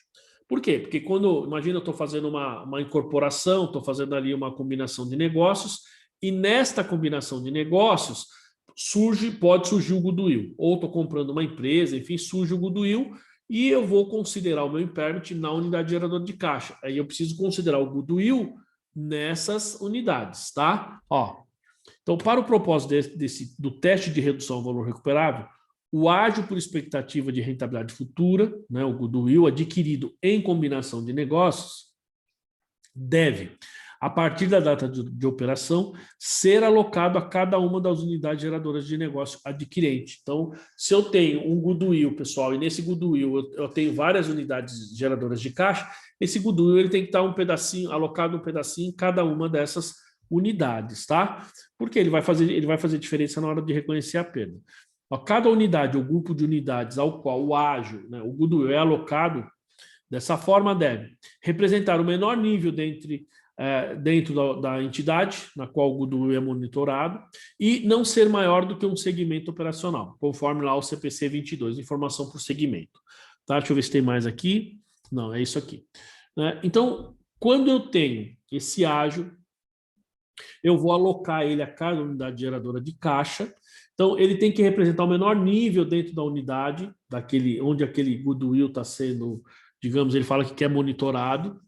Por quê? Porque imagina, eu estou fazendo uma incorporação, estou fazendo ali uma combinação de negócios, e nesta combinação de negócios pode surgir o goodwill. Ou estou comprando uma empresa, enfim, surge o goodwill, e eu vou considerar o meu impairment na unidade geradora de caixa. Aí eu preciso considerar o goodwill nessas unidades, tá? Então, para o propósito do teste de redução ao valor recuperável, o ágio por expectativa de rentabilidade futura, né, o goodwill adquirido em combinação de negócios, deve, a partir da data de operação, ser alocado a cada uma das unidades geradoras de negócio adquirente. Então, se eu tenho um goodwill, pessoal, e nesse goodwill eu tenho várias unidades geradoras de caixa, esse goodwill ele tem que estar alocado um pedacinho em cada uma dessas unidades, tá? Porque ele vai fazer diferença na hora de reconhecer a perda. Cada unidade ou grupo de unidades ao qual o ágio, né, o goodwill é alocado dessa forma deve representar o menor nível dentro da entidade na qual o goodwill é monitorado e não ser maior do que um segmento operacional, conforme lá o CPC 22, informação por segmento. Tá? Deixa eu ver se tem mais aqui. Não, é isso aqui. Então, quando eu tenho esse ágio, eu vou alocar ele a cada unidade geradora de caixa. Então, ele tem que representar o menor nível dentro da unidade, onde aquele goodwill está sendo, digamos, ele fala que é monitorado.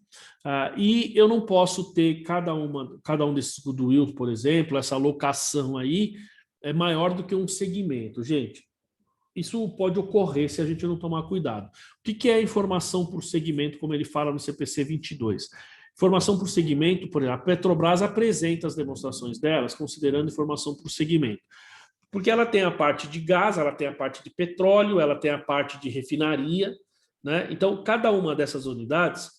E eu não posso ter cada um desses goodwills, por exemplo, essa alocação aí é maior do que um segmento. Gente, isso pode ocorrer se a gente não tomar cuidado. O que é informação por segmento, como ele fala no CPC 22? Informação por segmento, por exemplo, a Petrobras apresenta as demonstrações delas considerando informação por segmento. Porque ela tem a parte de gás, ela tem a parte de petróleo, ela tem a parte de refinaria, né? Então, cada uma dessas unidades,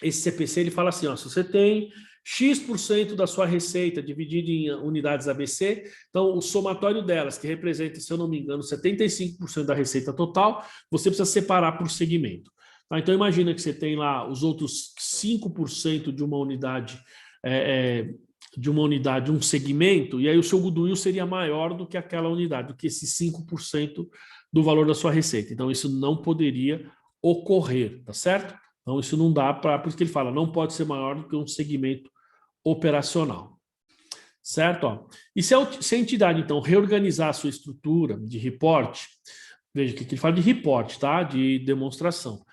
esse CPC ele fala assim, se você tem X% da sua receita dividida em unidades ABC, então o somatório delas, que representa, se eu não me engano, 75% da receita total, você precisa separar por segmento. Tá? Então, imagina que você tem lá os outros 5% de uma unidade, um segmento, e aí o seu goodwill seria maior do que aquela unidade, do que esse 5% do valor da sua receita. Então, isso não poderia ocorrer, tá certo? Então, isso não dá para... Por isso que ele fala, não pode ser maior do que um segmento operacional. Certo? E se a entidade, então, reorganizar a sua estrutura de reporte, veja que ele fala de reporte, tá? De demonstração,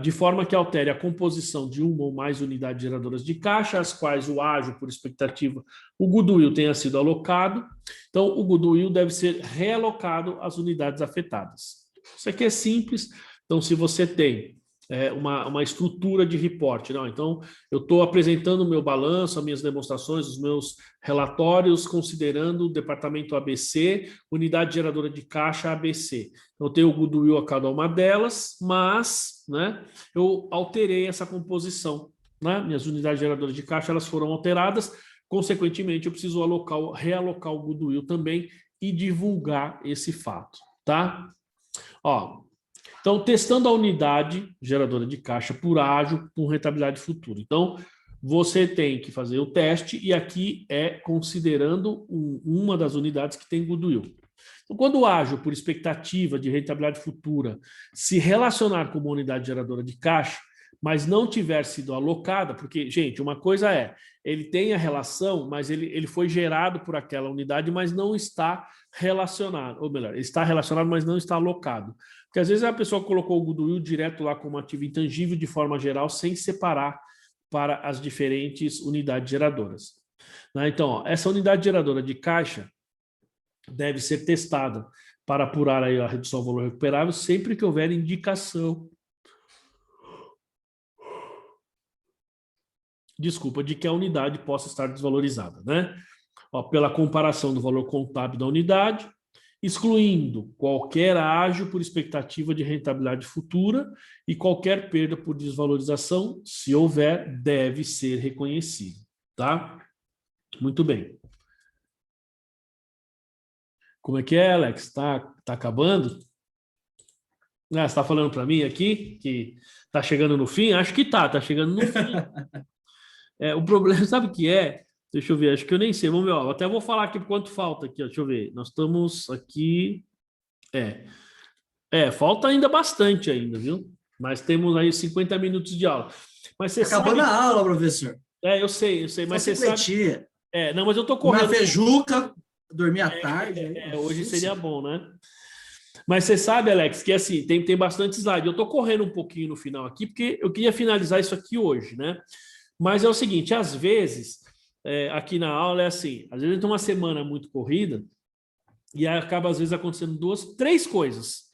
de forma que altere a composição de uma ou mais unidades geradoras de caixa, às quais o ágio, por expectativa, o goodwill tenha sido alocado. Então, o goodwill deve ser realocado às unidades afetadas. Isso aqui é simples. Então, se você tem uma estrutura de reporte, então eu estou apresentando o meu balanço, as minhas demonstrações, os meus relatórios, considerando o departamento ABC, unidade geradora de caixa ABC. Eu tenho o goodwill a cada uma delas, mas eu alterei essa composição. Minhas unidades geradoras de caixa elas foram alteradas, consequentemente eu preciso realocar o goodwill também e divulgar esse fato. Tá? Então, testando a unidade geradora de caixa por ágio com rentabilidade futura. Então, você tem que fazer o teste, e aqui é considerando uma das unidades que tem goodwill. Então, quando o ágio, por expectativa de rentabilidade futura, se relacionar com uma unidade geradora de caixa, mas não tiver sido alocada, porque, gente, uma coisa é, ele tem a relação, mas ele foi gerado por aquela unidade, mas não está relacionado, ou melhor, ele está relacionado, mas não está alocado. Porque às vezes a pessoa colocou o goodwill direto lá como ativo intangível de forma geral, sem separar para as diferentes unidades geradoras. Então, ó, essa unidade geradora de caixa deve ser testada para apurar aí a redução ao valor recuperável sempre que houver indicação, de que a unidade possa estar desvalorizada, né? Ó, pela comparação do valor contábil da unidade, excluindo qualquer ágio por expectativa de rentabilidade futura e qualquer perda por desvalorização, se houver, deve ser reconhecido, tá? Muito bem. Como é que é, Alex? Tá acabando? Ah, você está falando para mim aqui que tá chegando no fim? Acho que tá chegando no fim. O problema, sabe o que é? Deixa eu ver, acho que eu nem sei. Vamos ver, ó, até vou falar aqui quanto falta aqui, ó, deixa eu ver. Nós estamos aqui... falta ainda bastante ainda, viu? Mas temos aí 50 minutos de aula. Mas você Acabou sabe... na aula, professor. Eu sei, mas você sabe... Não, mas eu tô correndo... Uma feijuca, dormir à tarde. Hoje seria bom, né? Mas você sabe, Alex, que assim, tem bastante slide. Eu tô correndo um pouquinho no final aqui, porque eu queria finalizar isso aqui hoje, né? Mas é o seguinte, às vezes, aqui na aula é assim, às vezes tem uma semana muito corrida e acaba, às vezes, acontecendo 2, 3 coisas.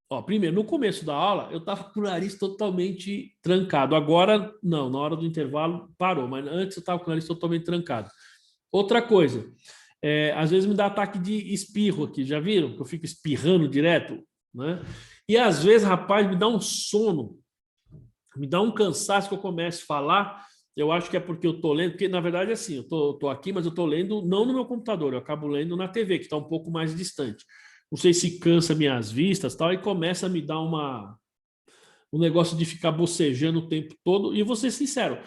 Ó, primeiro, no começo da aula, eu estava com o nariz totalmente trancado. Agora, não, na hora do intervalo parou, mas antes eu estava com o nariz totalmente trancado. Outra coisa, às vezes me dá ataque de espirro aqui, já viram? Que eu fico espirrando direto, né? E às vezes, rapaz, me dá um sono, me dá um cansaço que eu começo a falar. Eu acho que é porque eu estou lendo, porque na verdade é assim, eu tô aqui, mas eu estou lendo não no meu computador, eu acabo lendo na TV, que está um pouco mais distante. Não sei se cansa minhas vistas, tal, e começa a me dar um negócio de ficar bocejando o tempo todo. E vou ser sincero,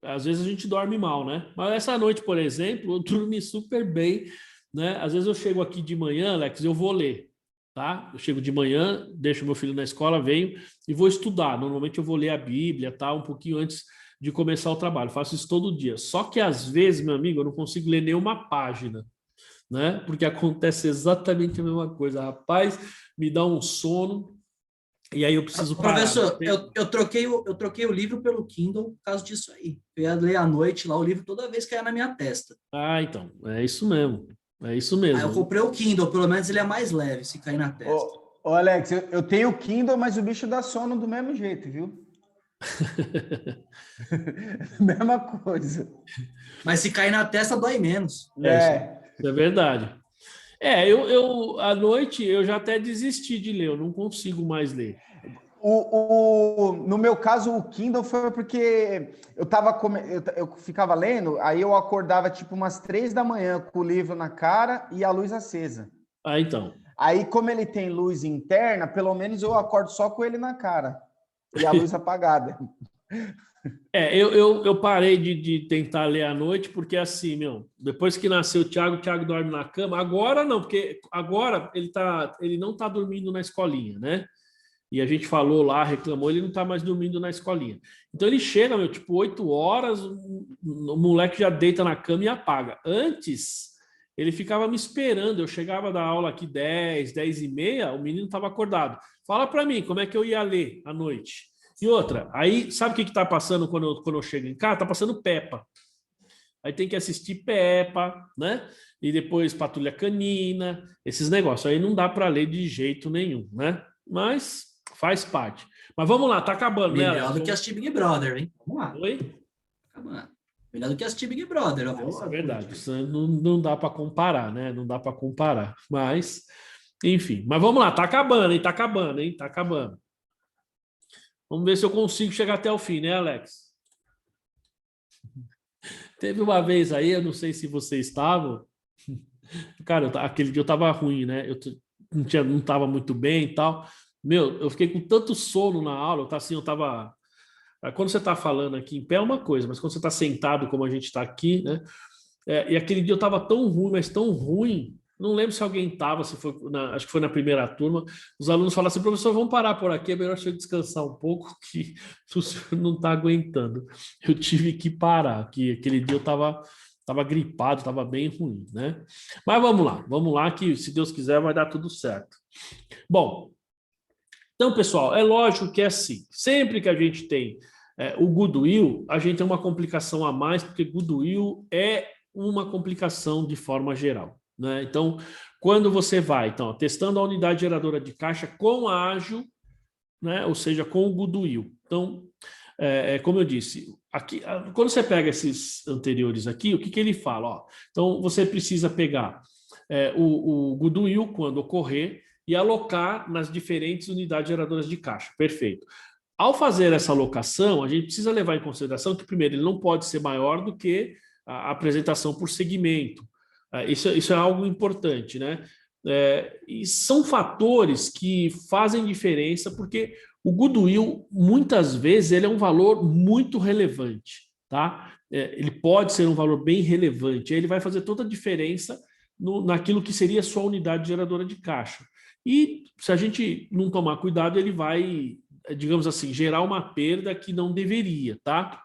às vezes a gente dorme mal, né? Mas essa noite, por exemplo, eu dormi super bem, né? Às vezes eu chego aqui de manhã, Alex, eu vou ler, tá? Eu chego de manhã, deixo meu filho na escola, venho e vou estudar. Normalmente eu vou ler a Bíblia, tá? Um pouquinho antes de começar o trabalho. Faço isso todo dia. Só que às vezes, meu amigo, eu não consigo ler nenhuma página, né? Porque acontece exatamente a mesma coisa. Rapaz, me dá um sono e aí eu preciso parar. Professor, eu troquei o livro pelo Kindle por causa disso aí. Eu ia ler à noite lá o livro toda vez que ia na minha testa. Ah, então, é isso mesmo. É isso mesmo. Aí eu comprei o Kindle, pelo menos ele é mais leve se cair na testa. Ô Alex, eu tenho o Kindle, mas o bicho dá sono do mesmo jeito, viu? Mesma coisa. Mas se cair na testa, dói menos. Isso é verdade. Eu à noite eu já até desisti de ler, eu não consigo mais ler. No meu caso, o Kindle foi porque eu ficava lendo, aí eu acordava tipo umas 3 da manhã com o livro na cara e a luz acesa. Ah, então. Aí, como ele tem luz interna, pelo menos eu acordo só com ele na cara e a luz apagada. Eu parei de tentar ler à noite, porque assim, depois que nasceu o Thiago dorme na cama. Agora não, porque agora ele não está dormindo na escolinha, né? E a gente falou lá, reclamou, ele não está mais dormindo na escolinha. Então ele chega, tipo 8 horas, o moleque já deita na cama e apaga. Antes, ele ficava me esperando, eu chegava da aula aqui 10h30, o menino estava acordado. Fala para mim, como é que eu ia ler à noite? E outra, aí, sabe o que está passando quando eu chego em casa? Está passando Peppa. Aí tem que assistir Peppa, né? E depois Patrulha Canina, esses negócios. Aí não dá para ler de jeito nenhum, né? Mas faz parte. Mas vamos lá, tá acabando, Melhor né? Melhor do que assistir Big Brother, hein? Vamos lá. Oi? Acabando. Melhor do que assistir Big Brother. Isso é verdade. Isso não dá para comparar, né? Não dá para comparar. Mas, enfim. Mas vamos lá, tá acabando, hein? Tá acabando, hein? Tá acabando. Vamos ver se eu consigo chegar até o fim, né, Alex? Teve uma vez aí, eu não sei se você estava. Cara, aquele dia eu estava ruim, né? Eu não estava muito bem e tal. Eu fiquei com tanto sono na aula, eu estava quando você está falando aqui em pé é uma coisa, mas quando você está sentado como a gente está aqui, né? E aquele dia eu estava tão ruim, mas tão ruim, não lembro se alguém estava, se foi acho que foi na primeira turma, os alunos falaram assim, professor, vamos parar por aqui, é melhor você descansar um pouco, que o senhor não está aguentando. Eu tive que parar, que aquele dia eu estava gripado, estava bem ruim, né? Mas vamos lá, que se Deus quiser vai dar tudo certo. Bom, então, pessoal, é lógico que é assim, sempre que a gente tem o goodwill, a gente tem uma complicação a mais, porque goodwill é uma complicação de forma geral, né? Então, quando você vai, testando a unidade geradora de caixa com ágil, né? Ou seja, com o goodwill. Então, como eu disse, aqui, quando você pega esses anteriores aqui, o que ele fala? Ó, então, você precisa pegar o goodwill quando ocorrer e alocar nas diferentes unidades geradoras de caixa. Perfeito. Ao fazer essa alocação, a gente precisa levar em consideração que, primeiro, ele não pode ser maior do que a apresentação por segmento. Isso é algo importante, né? E são fatores que fazem diferença, porque o goodwill, muitas vezes, ele é um valor muito relevante, tá? Ele pode ser um valor bem relevante, ele vai fazer toda a diferença naquilo que seria a sua unidade geradora de caixa. E se a gente não tomar cuidado, ele vai, digamos assim, gerar uma perda que não deveria, tá?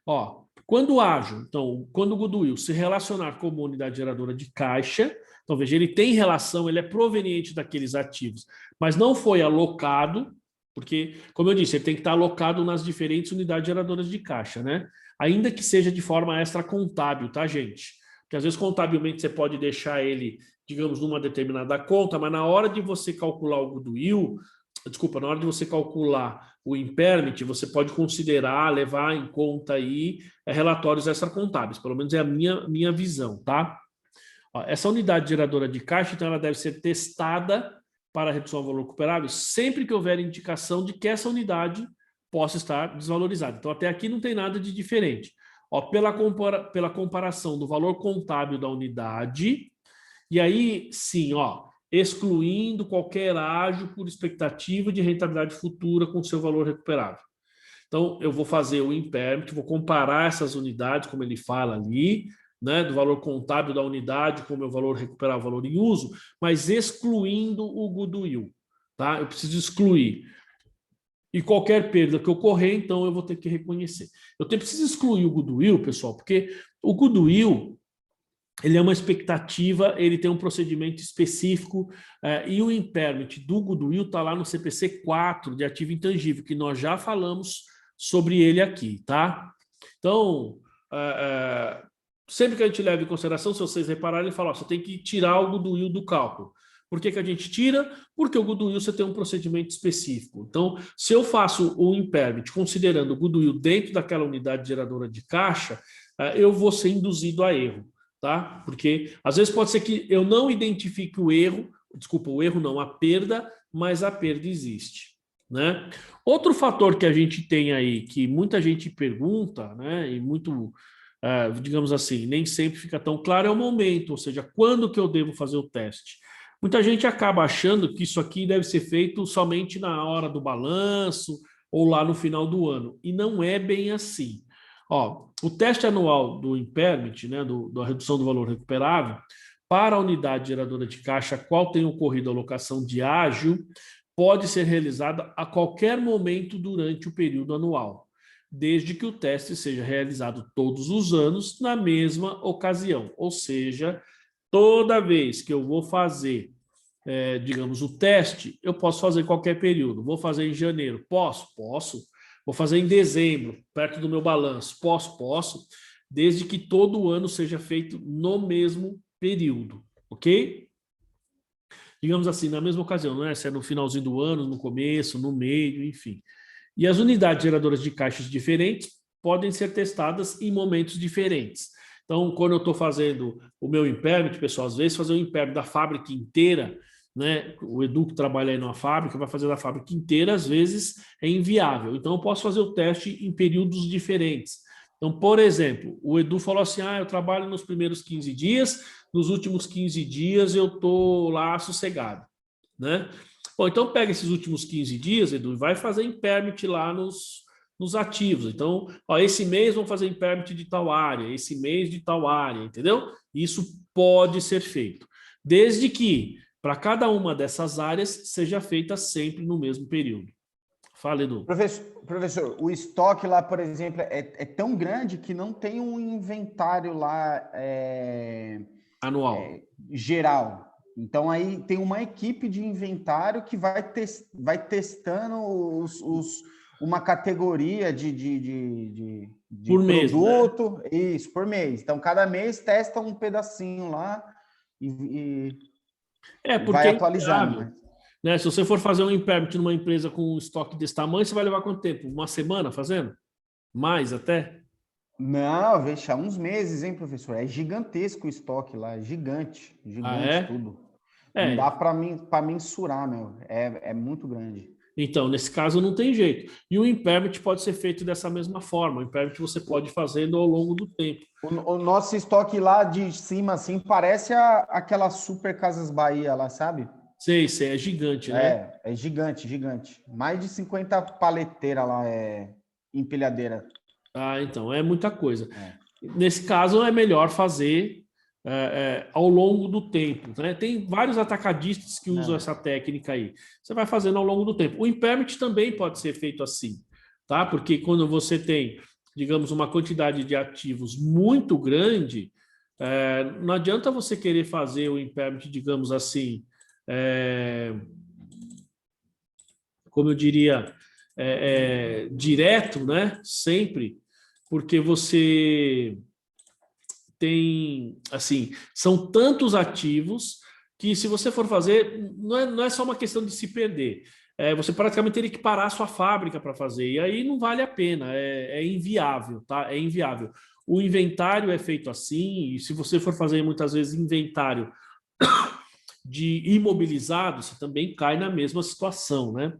Ó, quando ágil, então, quando o goodwill se relacionar como unidade geradora de caixa, então veja, ele tem relação, ele é proveniente daqueles ativos, mas não foi alocado, porque, como eu disse, ele tem que estar alocado nas diferentes unidades geradoras de caixa, né? Ainda que seja de forma extracontábil, tá, gente? Porque às vezes contabilmente você pode deixar ele, digamos, numa determinada conta, mas na hora de você calcular o goodwill, desculpa, na hora de você calcular o impairment, você pode considerar, levar em conta aí relatórios extracontábeis, pelo menos é a minha visão, tá? Ó, essa unidade geradora de caixa, então, ela deve ser testada para redução do valor recuperável sempre que houver indicação de que essa unidade possa estar desvalorizada. Então, até aqui não tem nada de diferente. Ó, pela comparação do valor contábil da unidade, e aí, sim, ó, excluindo qualquer ágio por expectativa de rentabilidade futura com seu valor recuperável. Então, eu vou fazer o impairment, vou comparar essas unidades, como ele fala ali, né, do valor contábil da unidade com o meu valor recuperável, valor em uso, mas excluindo o goodwill, tá? Eu preciso excluir. E qualquer perda que ocorrer, então, eu vou ter que reconhecer. Eu preciso excluir o goodwill, pessoal, porque o goodwill, ele é uma expectativa, ele tem um procedimento específico, e o impairment do goodwill está lá no CPC 4, de ativo intangível, que nós já falamos sobre ele aqui, tá? Então, sempre que a gente leva em consideração, se vocês repararem, ele fala, ó, você tem que tirar o goodwill do cálculo. Por que a gente tira? Porque o goodwill você tem um procedimento específico. Então, se eu faço o impairment considerando o goodwill dentro daquela unidade geradora de caixa, eu vou ser induzido a erro, tá? Porque às vezes pode ser que eu não identifique o erro, desculpa, o erro não, a perda, mas a perda existe, né? Outro fator que a gente tem aí, que muita gente pergunta, né, e muito, digamos assim, nem sempre fica tão claro, é o momento, ou seja, quando que eu devo fazer o teste? Muita gente acaba achando que isso aqui deve ser feito somente na hora do balanço ou lá no final do ano. E não é bem assim. Ó, o teste anual do impairment, né, da redução do valor recuperável, para a unidade geradora de caixa, a qual tem ocorrido a alocação de ágio, pode ser realizada a qualquer momento durante o período anual, desde que o teste seja realizado todos os anos na mesma ocasião. Ou seja, toda vez que eu vou fazer, digamos, o teste, eu posso fazer em qualquer período. Vou fazer em janeiro? Posso? Posso. Vou fazer em dezembro, perto do meu balanço? Posso? Posso. Desde que todo ano seja feito no mesmo período, ok? Digamos assim, na mesma ocasião, não é? Se é no finalzinho do ano, no começo, no meio, enfim. E as unidades geradoras de caixas diferentes podem ser testadas em momentos diferentes. Então, quando eu estou fazendo o meu impairment, pessoal, às vezes fazer o impairment da fábrica inteira, né? O Edu que trabalha aí numa fábrica vai fazer da fábrica inteira, às vezes é inviável. Então, eu posso fazer o teste em períodos diferentes. Então, por exemplo, o Edu falou assim, eu trabalho nos primeiros 15 dias, nos últimos 15 dias eu estou lá sossegado, né? Bom, então pega esses últimos 15 dias, Edu, e vai fazer impairment lá nos nos ativos. Então, ó, esse mês vão fazer impairment de tal área, esse mês de tal área, entendeu? Isso pode ser feito, desde que para cada uma dessas áreas seja feita sempre no mesmo período. Fala, Edu. Professor, o estoque lá, por exemplo, é tão grande que não tem um inventário lá Anual. Geral. Então, aí tem uma equipe de inventário que vai testando uma categoria de por mês, produto. né? Isso, por mês. Então, cada mês testa um pedacinho lá Porque vai é atualizando. inviável, né? Se você for fazer um impairment numa empresa com um estoque desse tamanho, você vai levar quanto tempo? Uma semana fazendo? Mais até? Não, veja, uns meses, hein, professor? É gigantesco o estoque lá, é gigante tudo. Não dá para mensurar, meu. É muito grande. Então, nesse caso, não tem jeito. E o impairment pode ser feito dessa mesma forma. O impairment você pode ir fazendo ao longo do tempo. O nosso estoque lá de cima, assim, parece aquela Super Casas Bahia lá, sabe? Sei, é gigante, né? É gigante, gigante. Mais de 50 paleteiras lá, empilhadeira. Então, é muita coisa. Nesse caso, é melhor fazer ao longo do tempo, né? Tem vários atacadistas que usam essa técnica aí. Você vai fazendo ao longo do tempo. O impairment também pode ser feito assim, tá? Porque quando você tem, digamos, uma quantidade de ativos muito grande, não adianta você querer fazer o impairment, digamos assim, como eu diria, direto, né? Sempre, porque você tem, assim, são tantos ativos que se você for fazer, não é só uma questão de se perder. Você praticamente teria que parar a sua fábrica para fazer, e aí não vale a pena, é inviável, tá? É inviável. O inventário é feito assim, e se você for fazer muitas vezes inventário de imobilizado, você também cai na mesma situação, né?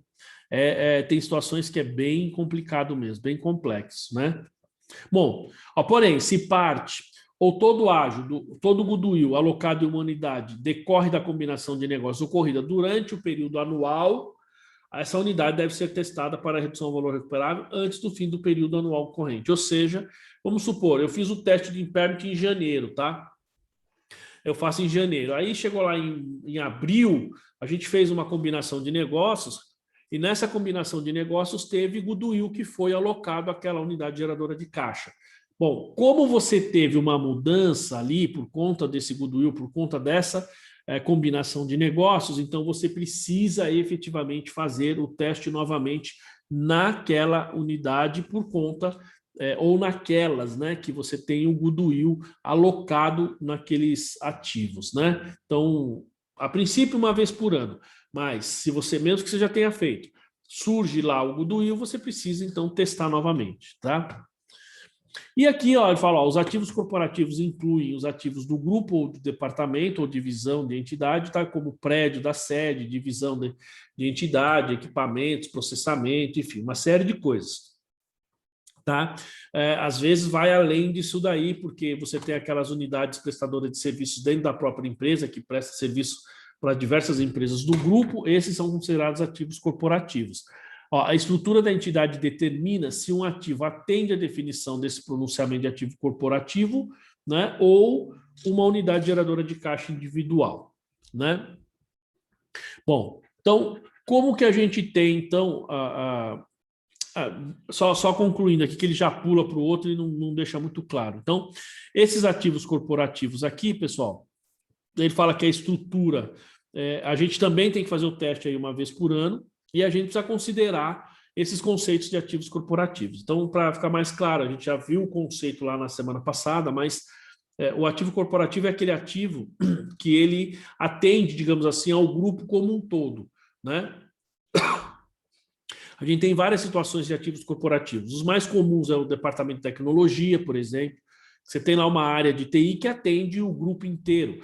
Tem situações que é bem complicado mesmo, bem complexo, né? Bom, porém, se parte ou todo ágio, todo goodwill alocado em uma unidade decorre da combinação de negócios ocorrida durante o período anual, essa unidade deve ser testada para a redução do valor recuperável antes do fim do período anual corrente. Ou seja, vamos supor, eu fiz o teste de impairment em janeiro, tá? Eu faço em janeiro. Aí chegou lá em abril, a gente fez uma combinação de negócios, e nessa combinação de negócios teve goodwill que foi alocado àquela unidade geradora de caixa. Bom, como você teve uma mudança ali por conta desse goodwill, por conta dessa combinação de negócios, então você precisa efetivamente fazer o teste novamente naquela unidade por conta ou naquelas, né, que você tem o goodwill alocado naqueles ativos, né? Então, a princípio, uma vez por ano, mas se você, mesmo que você já tenha feito, surge lá o goodwill, você precisa, então, testar novamente, tá? E aqui, ó, ele fala, ó, os ativos corporativos incluem os ativos do grupo ou do departamento ou divisão de entidade, tá? Como prédio da sede, divisão de entidade, equipamentos, processamento, enfim, uma série de coisas. Tá? Às vezes vai além disso daí, porque você tem aquelas unidades prestadoras de serviços dentro da própria empresa, que presta serviço para diversas empresas do grupo, esses são considerados ativos corporativos. Ó, a estrutura da entidade determina se um ativo atende à definição desse pronunciamento de ativo corporativo, né, ou uma unidade geradora de caixa individual, né? Bom, então, como que a gente tem, então, só concluindo aqui, que ele já pula para o outro e não deixa muito claro. Então, esses ativos corporativos aqui, pessoal, ele fala que a estrutura, a gente também tem que fazer o teste aí uma vez por ano, e a gente precisa considerar esses conceitos de ativos corporativos. Então, para ficar mais claro, a gente já viu o conceito lá na semana passada, mas o ativo corporativo é aquele ativo que ele atende, digamos assim, ao grupo como um todo, né? A gente tem várias situações de ativos corporativos. Os mais comuns é o departamento de tecnologia, por exemplo. Você tem lá uma área de TI que atende o grupo inteiro.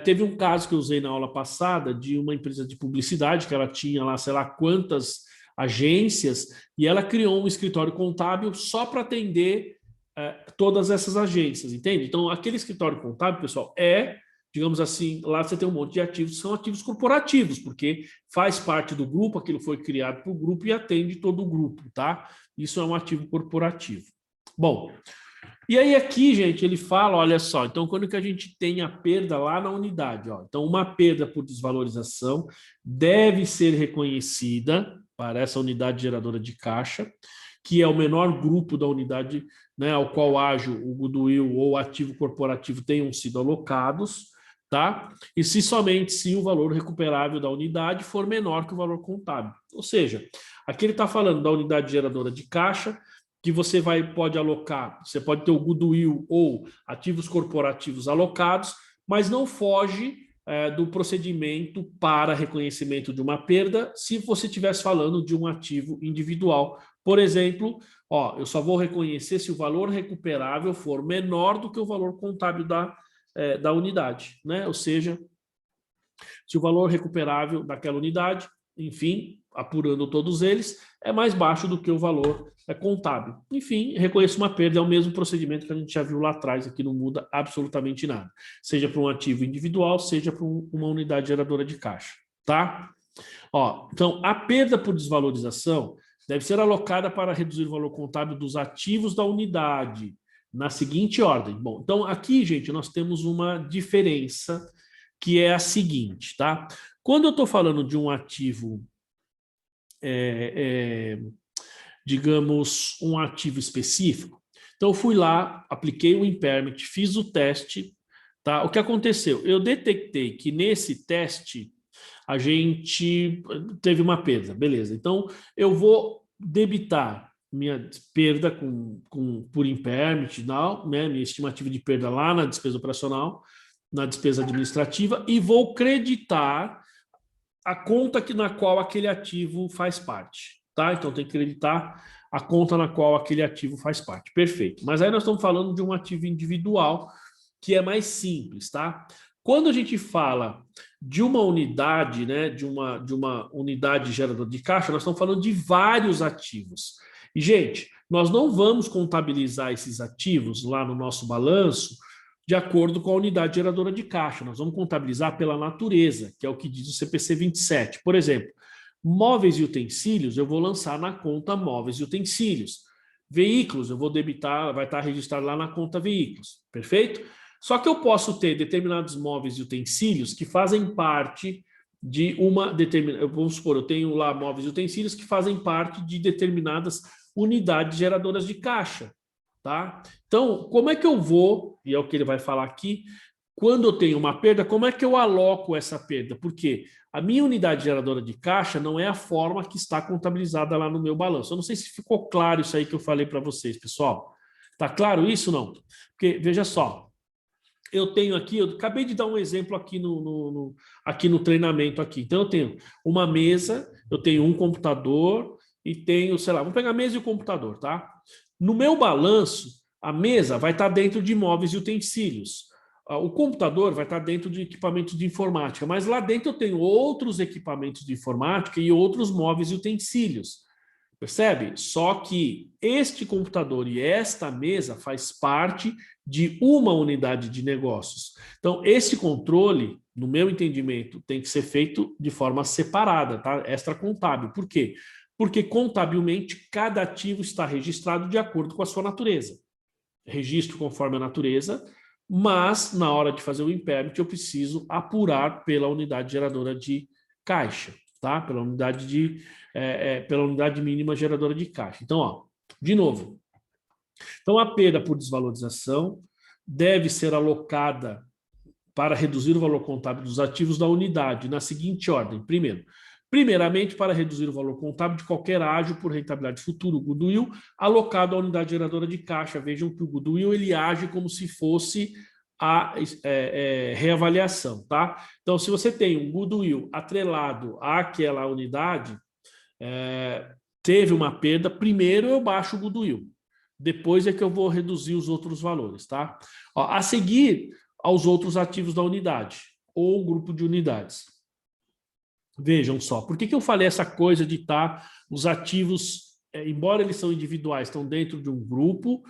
Teve um caso que eu usei na aula passada de uma empresa de publicidade que ela tinha lá, sei lá quantas agências, e ela criou um escritório contábil só para atender todas essas agências, entende? Então, aquele escritório contábil, pessoal, é digamos assim, lá você tem um monte de ativos que são ativos corporativos, porque faz parte do grupo, aquilo foi criado para o grupo e atende todo o grupo, tá? Isso é um ativo corporativo. Bom, e aí aqui, gente, ele fala, olha só, então quando que a gente tem a perda lá na unidade, ó, então uma perda por desvalorização deve ser reconhecida para essa unidade geradora de caixa, que é o menor grupo da unidade, né, ao qual age o goodwill ou ativo corporativo tenham sido alocados, tá? E somente se o valor recuperável da unidade for menor que o valor contábil. Ou seja, aqui ele está falando da unidade geradora de caixa, que você pode alocar, você pode ter o goodwill ou ativos corporativos alocados, mas não foge do procedimento para reconhecimento de uma perda se você estivesse falando de um ativo individual. Por exemplo, ó, eu só vou reconhecer se o valor recuperável for menor do que o valor contábil da unidade, né? Ou seja, se o valor recuperável daquela unidade, enfim, apurando todos eles, é mais baixo do que o valor contábil. Enfim, reconheço uma perda, é o mesmo procedimento que a gente já viu lá atrás, aqui não muda absolutamente nada. Seja para um ativo individual, seja para uma unidade geradora de caixa, tá? Ó, então, a perda por desvalorização deve ser alocada para reduzir o valor contábil dos ativos da unidade, na seguinte ordem. Bom, então aqui, gente, nós temos uma diferença que é a seguinte, tá? Quando eu estou falando de um ativo, digamos, um ativo específico, então eu fui lá, apliquei o impairment, fiz o teste, tá? O que aconteceu? Eu detectei que nesse teste a gente teve uma perda, beleza. Então, eu vou debitar minha perda por impairment, né, minha estimativa de perda lá na despesa operacional, na despesa administrativa, e vou creditar a conta na qual aquele ativo faz parte, tá? Então, tem que creditar a conta na qual aquele ativo faz parte. Perfeito. Mas aí nós estamos falando de um ativo individual, que é mais simples, tá? Quando a gente fala de uma unidade, né, de uma unidade geradora de caixa, nós estamos falando de vários ativos. E, gente, nós não vamos contabilizar esses ativos lá no nosso balanço de acordo com a unidade geradora de caixa. Nós vamos contabilizar pela natureza, que é o que diz o CPC 27. Por exemplo, móveis e utensílios, eu vou lançar na conta móveis e utensílios. Veículos, eu vou debitar, vai estar registrado lá na conta veículos. Perfeito? Só que eu posso ter determinados móveis e utensílios que fazem parte de uma determinada... Vamos supor, eu tenho lá móveis e utensílios que fazem parte de determinadas unidades geradoras de caixa, tá? Então, como é que eu vou, e é o que ele vai falar aqui, quando eu tenho uma perda, como é que eu aloco essa perda? Porque a minha unidade geradora de caixa não é a forma que está contabilizada lá no meu balanço. Eu não sei se ficou claro isso aí que eu falei para vocês, pessoal. Tá claro isso ou não? Porque, veja só, eu tenho aqui, eu acabei de dar um exemplo aqui aqui no treinamento aqui. Então, eu tenho uma mesa, eu tenho um computador e tenho, sei lá, vamos pegar a mesa e o computador, tá? No meu balanço, a mesa vai estar dentro de móveis e utensílios. O computador vai estar dentro de equipamentos de informática, mas lá dentro eu tenho outros equipamentos de informática e outros móveis e utensílios. Percebe? Só que este computador e esta mesa faz parte de uma unidade de negócios. Então, esse controle, no meu entendimento, tem que ser feito de forma separada, tá? Extracontábil. Por quê? Porque contabilmente cada ativo está registrado de acordo com a sua natureza. Registro conforme a natureza, mas na hora de fazer o impairment eu preciso apurar pela unidade geradora de caixa, tá? Pela unidade mínima geradora de caixa. Então, ó, de novo. Então, a perda por desvalorização deve ser alocada para reduzir o valor contábil dos ativos da unidade na seguinte ordem. Primeiramente, para reduzir o valor contábil de qualquer ágio por rentabilidade futura, o goodwill, alocado à unidade geradora de caixa. Vejam que o goodwill ele age como se fosse a reavaliação, tá? Então, se você tem um goodwill atrelado àquela unidade, teve uma perda, primeiro eu baixo o goodwill, depois é que eu vou reduzir os outros valores, tá? Ó, a seguir aos outros ativos da unidade ou grupo de unidades. Vejam só, por que eu falei essa coisa de estar os ativos, embora eles são individuais, estão dentro de um grupo,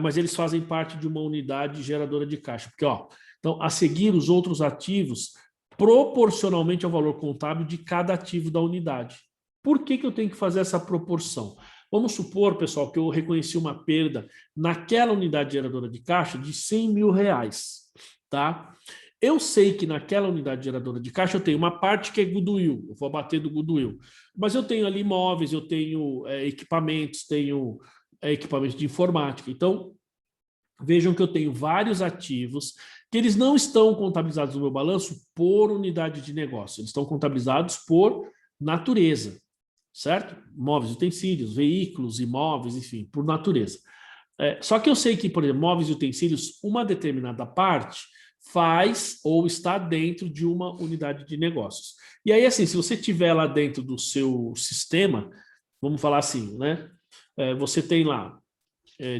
mas eles fazem parte de uma unidade geradora de caixa. Porque, ó, Então, a seguir os outros ativos proporcionalmente ao valor contábil de cada ativo da unidade. Por que eu tenho que fazer essa proporção? Vamos supor, pessoal, que eu reconheci uma perda naquela unidade geradora de caixa de R$100 mil, tá? Eu sei que naquela unidade geradora de caixa eu tenho uma parte que é goodwill, eu vou abater do goodwill, mas eu tenho ali imóveis, eu tenho equipamentos, tenho equipamentos de informática. Então, vejam que eu tenho vários ativos que eles não estão contabilizados no meu balanço por unidade de negócio, eles estão contabilizados por natureza, certo? Móveis, utensílios, veículos, imóveis, enfim, por natureza. Só que eu sei que, por exemplo, móveis e utensílios, uma determinada parte faz ou está dentro de uma unidade de negócios. E aí, assim, se você tiver lá dentro do seu sistema, vamos falar assim, né? Você tem lá,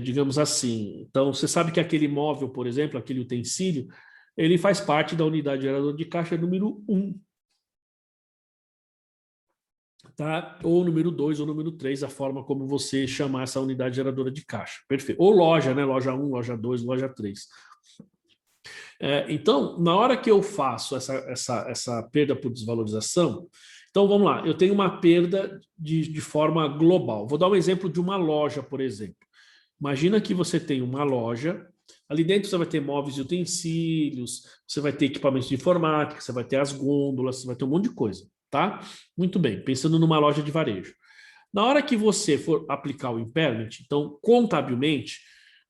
digamos assim, então você sabe que aquele móvel, por exemplo, aquele utensílio, ele faz parte da unidade geradora de caixa número 1. Tá? Ou número 2 ou número 3, a forma como você chamar essa unidade geradora de caixa. Perfeito. Ou loja, né? Loja 1, loja 2, loja 3. Então, na hora que eu faço essa perda por desvalorização, então vamos lá, eu tenho uma perda de forma global. Vou dar um exemplo de uma loja, por exemplo. Imagina que você tem uma loja, ali dentro você vai ter móveis e utensílios, você vai ter equipamentos de informática, você vai ter as gôndolas, você vai ter um monte de coisa, tá? Muito bem, pensando numa loja de varejo. Na hora que você for aplicar o impairment, então, contabilmente,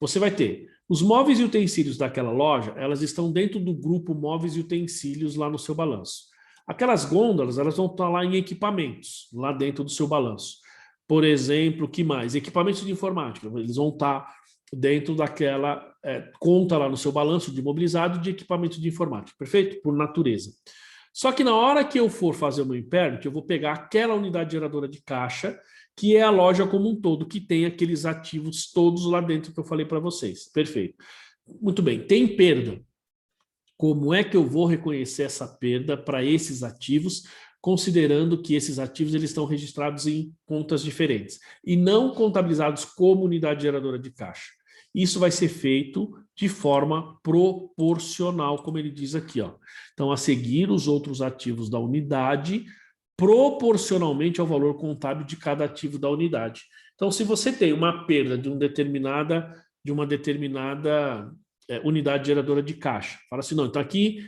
você vai ter os móveis e utensílios daquela loja, elas estão dentro do grupo móveis e utensílios lá no seu balanço. Aquelas gôndolas, elas vão estar lá em equipamentos, lá dentro do seu balanço. Por exemplo, que mais? Equipamentos de informática, eles vão estar dentro daquela conta lá no seu balanço de imobilizado de equipamentos de informática, perfeito? Por natureza. Só que na hora que eu for fazer o meu impairment, eu vou pegar aquela unidade geradora de caixa, que é a loja como um todo, que tem aqueles ativos todos lá dentro que eu falei para vocês. Perfeito. Muito bem, tem perda. Como é que eu vou reconhecer essa perda para esses ativos, considerando que esses ativos eles estão registrados em contas diferentes e não contabilizados como unidade geradora de caixa? Isso vai ser feito de forma proporcional, como ele diz aqui, ó. Então, a seguir os outros ativos da unidade proporcionalmente ao valor contábil de cada ativo da unidade. Então, se você tem uma perda de uma determinada unidade geradora de caixa, fala assim, não, então aqui,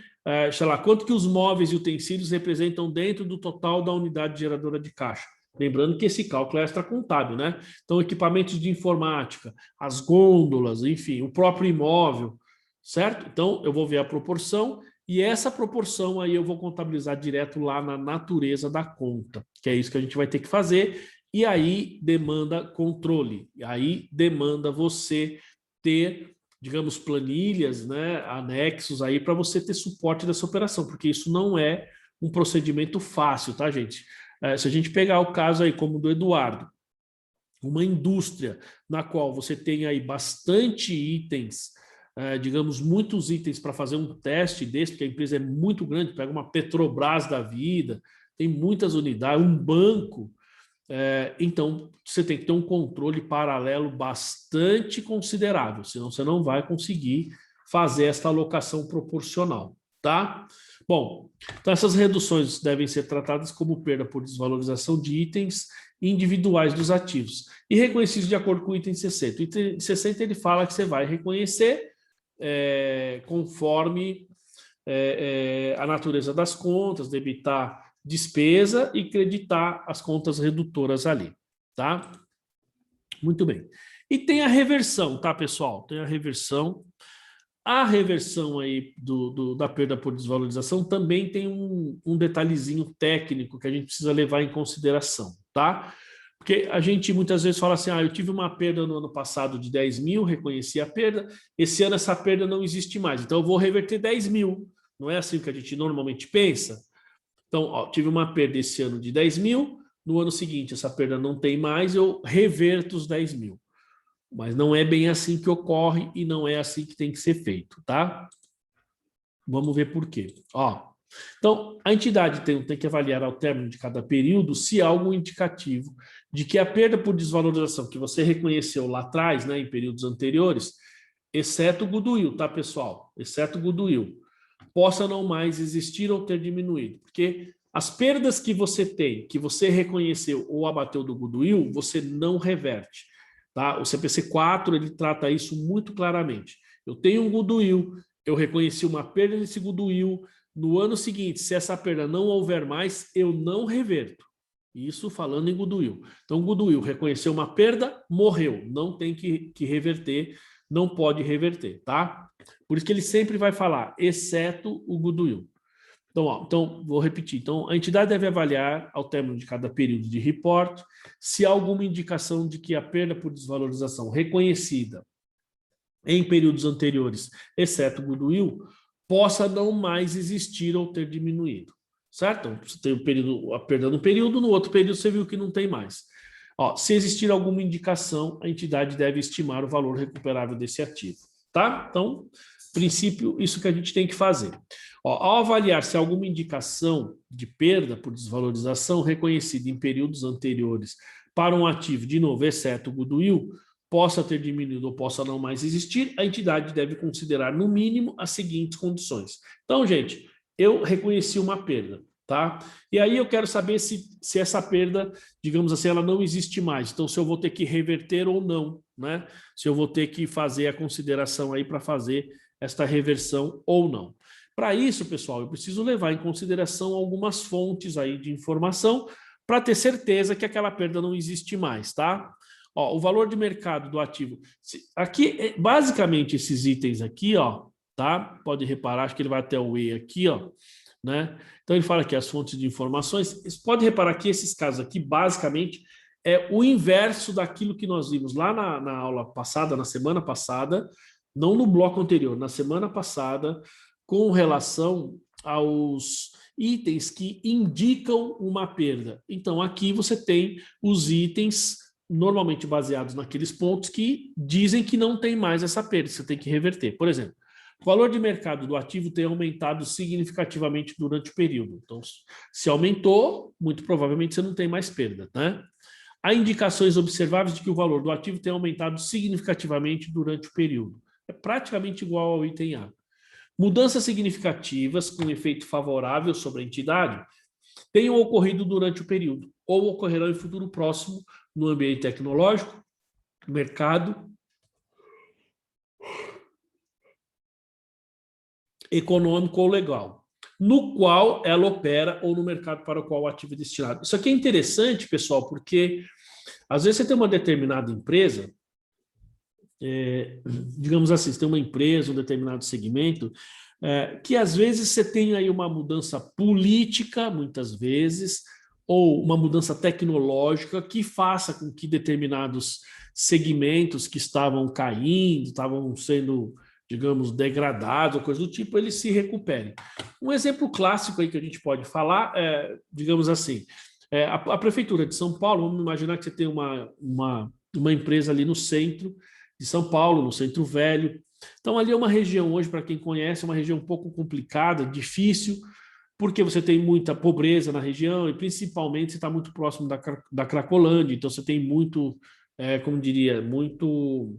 sei lá, quanto que os móveis e utensílios representam dentro do total da unidade geradora de caixa? Lembrando que esse cálculo é extracontábil, né? Então, equipamentos de informática, as gôndolas, enfim, o próprio imóvel, certo? Então, eu vou ver a proporção e essa proporção aí eu vou contabilizar direto lá na natureza da conta, que é isso que a gente vai ter que fazer, e aí demanda controle, e aí demanda você ter, digamos, planilhas, né, anexos aí para você ter suporte dessa operação, porque isso não é um procedimento fácil, tá, gente? Se a gente pegar o caso aí como do Eduardo, uma indústria na qual você tem aí bastante itens, digamos, muitos itens para fazer um teste desse, porque a empresa é muito grande, pega uma Petrobras da vida, tem muitas unidades, um banco, então você tem que ter um controle paralelo bastante considerável, senão você não vai conseguir fazer essa alocação proporcional, tá? Bom, então essas reduções devem ser tratadas como perda por desvalorização de itens individuais dos ativos e reconhecidos de acordo com o item 60. O item 60 ele fala que você vai reconhecer conforme a natureza das contas, debitar despesa e creditar as contas redutoras ali, tá? Muito bem. E tem a reversão, tá, pessoal? Tem a reversão. A reversão aí da perda por desvalorização também tem um detalhezinho técnico que a gente precisa levar em consideração, tá? Porque a gente muitas vezes fala assim, eu tive uma perda no ano passado de 10 mil, reconheci a perda, esse ano essa perda não existe mais, então eu vou reverter 10 mil. Não é assim que a gente normalmente pensa? Então, tive uma perda esse ano de 10 mil, no ano seguinte essa perda não tem mais, eu reverto os 10 mil. Mas não é bem assim que ocorre e não é assim que tem que ser feito, tá? Vamos ver por quê. Então, a entidade tem que avaliar ao término de cada período se há algum indicativo de que a perda por desvalorização que você reconheceu lá atrás, né, em períodos anteriores, exceto o goodwill, tá, pessoal? Exceto o goodwill. Possa não mais existir ou ter diminuído. Porque as perdas que você tem, que você reconheceu ou abateu do goodwill, você não reverte. Tá? O CPC 4, ele trata isso muito claramente. Eu tenho um goodwill, eu reconheci uma perda nesse goodwill, no ano seguinte, se essa perda não houver mais, eu não reverto. Isso falando em goodwill. Então, o goodwill reconheceu uma perda, morreu. Não tem que reverter, não pode reverter, tá? Por isso que ele sempre vai falar, exceto o goodwill. Então, vou repetir. Então, a entidade deve avaliar, ao término de cada período de report, se há alguma indicação de que a perda por desvalorização reconhecida em períodos anteriores, exceto o goodwill, possa não mais existir ou ter diminuído. Certo? Você tem a perda no período, no outro período você viu que não tem mais. Ó, se existir alguma indicação, a entidade deve estimar o valor recuperável desse ativo. Tá? Então, princípio, isso que a gente tem que fazer. Ó, ao avaliar se há alguma indicação de perda por desvalorização reconhecida em períodos anteriores para um ativo, de novo, exceto o goodwill, possa ter diminuído ou possa não mais existir, a entidade deve considerar, no mínimo, as seguintes condições. Então, gente, eu reconheci uma perda, tá? E aí eu quero saber se essa perda, digamos assim, ela não existe mais. Então, se eu vou ter que reverter ou não, né? Se eu vou ter que fazer a consideração aí para fazer esta reversão ou não. Para isso, pessoal, eu preciso levar em consideração algumas fontes aí de informação para ter certeza que aquela perda não existe mais, tá? Ó, o valor de mercado do ativo. Aqui, basicamente, esses itens aqui, ó, tá? Pode reparar, acho que ele vai até o E aqui, ó, né? Então ele fala aqui as fontes de informações. Você pode reparar que esses casos aqui, basicamente, é o inverso daquilo que nós vimos lá na aula passada, na semana passada, não no bloco anterior, na semana passada, com relação aos itens que indicam uma perda. Então aqui você tem os itens normalmente baseados naqueles pontos que dizem que não tem mais essa perda, você tem que reverter. Por exemplo, o valor de mercado do ativo tem aumentado significativamente durante o período. Então, se aumentou, muito provavelmente você não tem mais perda, né? Há indicações observáveis de que o valor do ativo tem aumentado significativamente durante o período. É praticamente igual ao item A. Mudanças significativas com efeito favorável sobre a entidade tenham ocorrido durante o período ou ocorrerão em futuro próximo no ambiente tecnológico, mercado, econômico ou legal, no qual ela opera ou no mercado para o qual o ativo é destinado. Isso aqui é interessante, pessoal, porque às vezes você tem uma determinada empresa, digamos assim, você tem uma empresa, um determinado segmento, que às vezes você tem aí uma mudança política, muitas vezes, ou uma mudança tecnológica que faça com que determinados segmentos que estavam caindo, estavam sendo, digamos, degradados, ou coisa do tipo, eles se recuperem. Um exemplo clássico aí que a gente pode falar é, digamos assim, a Prefeitura de São Paulo, vamos imaginar que você tem uma empresa ali no centro de São Paulo, no Centro Velho. Então, ali é uma região hoje, para quem conhece, é uma região um pouco complicada, difícil, porque você tem muita pobreza na região e, principalmente, você está muito próximo da Cracolândia, então você tem muito, como diria, muito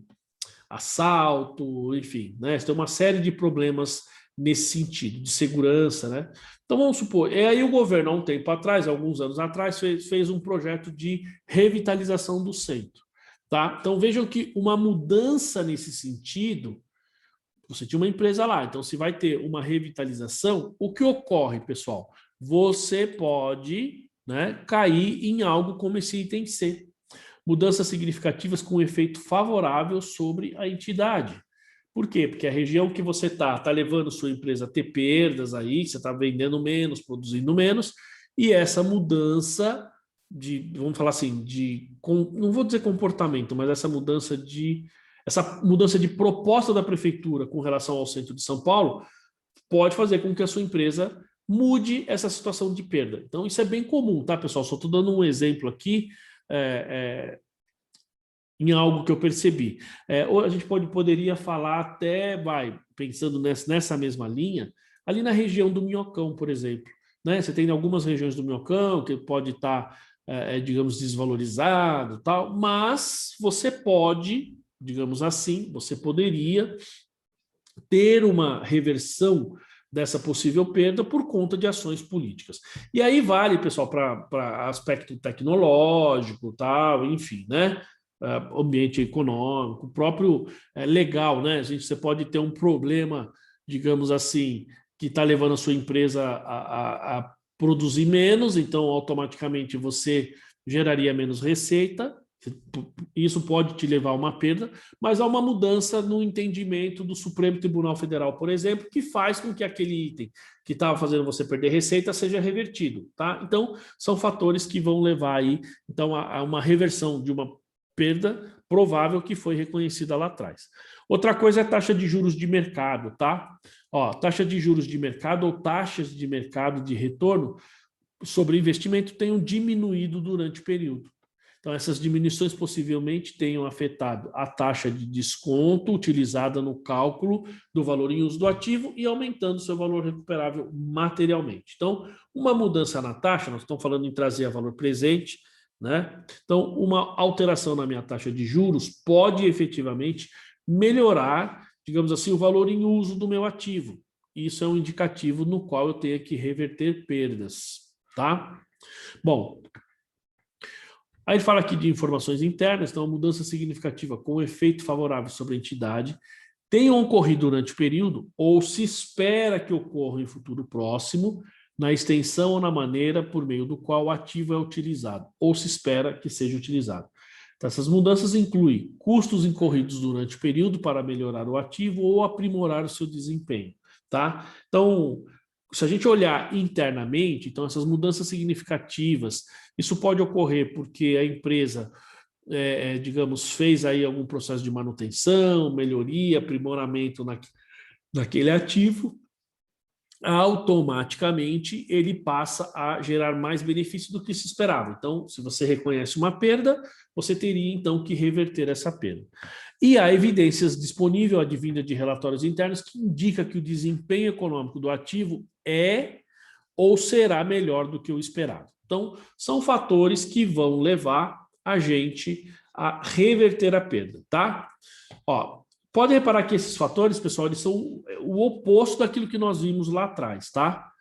assalto, enfim, né? Você tem uma série de problemas nesse sentido, de segurança, né? Então, vamos supor, aí o governo, há um tempo atrás, alguns anos atrás, fez um projeto de revitalização do centro. Tá? Então vejam que uma mudança nesse sentido, você tinha uma empresa lá, então se vai ter uma revitalização, o que ocorre, pessoal? Você pode, né, cair em algo como esse item C. Mudanças significativas com efeito favorável sobre a entidade. Por quê? Porque a região que você está levando sua empresa a ter perdas aí, você está vendendo menos, produzindo menos, e essa mudança vamos falar assim, não vou dizer comportamento, mas essa mudança de proposta da prefeitura com relação ao centro de São Paulo pode fazer com que a sua empresa mude essa situação de perda. Então, isso é bem comum, tá, pessoal? Só estou dando um exemplo aqui em algo que eu percebi. Ou a gente poderia falar até, pensando nessa mesma linha, ali na região do Minhocão, por exemplo. Né? Você tem algumas regiões do Minhocão que pode estar digamos, desvalorizado, tal, mas você pode, digamos assim, você poderia ter uma reversão dessa possível perda por conta de ações políticas. E aí vale, pessoal, para aspecto tecnológico, tal, enfim, né? Ambiente econômico, próprio legal, né? Você pode ter um problema, digamos assim, que está levando a sua empresa a produzir menos, então automaticamente você geraria menos receita. Isso pode te levar a uma perda, mas há uma mudança no entendimento do Supremo Tribunal Federal, por exemplo, que faz com que aquele item que estava fazendo você perder receita seja revertido, tá? Então, são fatores que vão levar aí, então, a uma reversão de uma perda provável que foi reconhecida lá atrás. Outra coisa é a taxa de juros de mercado, tá? Ó, taxa de juros de mercado ou taxas de mercado de retorno sobre investimento tenham diminuído durante o período. Então, essas diminuições possivelmente tenham afetado a taxa de desconto utilizada no cálculo do valor em uso do ativo e aumentando seu valor recuperável materialmente. Então, uma mudança na taxa, nós estamos falando em trazer a valor presente, né? Então, uma alteração na minha taxa de juros pode efetivamente melhorar, digamos assim, o valor em uso do meu ativo. Isso é um indicativo no qual eu tenho que reverter perdas, tá? Bom, aí ele fala aqui de informações internas, então, uma mudança significativa com efeito favorável sobre a entidade tenham ocorrido durante o período ou se espera que ocorra em futuro próximo, na extensão ou na maneira por meio do qual o ativo é utilizado, ou se espera que seja utilizado. Então, essas mudanças incluem custos incorridos durante o período para melhorar o ativo ou aprimorar o seu desempenho, tá? Então, se a gente olhar internamente, então essas mudanças significativas, isso pode ocorrer porque a empresa, digamos, fez aí algum processo de manutenção, melhoria, aprimoramento naquele ativo, automaticamente ele passa a gerar mais benefício do que se esperava. Então, se você reconhece uma perda, você teria então que reverter essa perda. E há evidências disponíveis, advinda de relatórios internos, que indica que o desempenho econômico do ativo é ou será melhor do que o esperado. Então, são fatores que vão levar a gente a reverter a perda, tá? Ó, pode reparar que esses fatores, pessoal, eles são o oposto daquilo que nós vimos lá atrás, tá?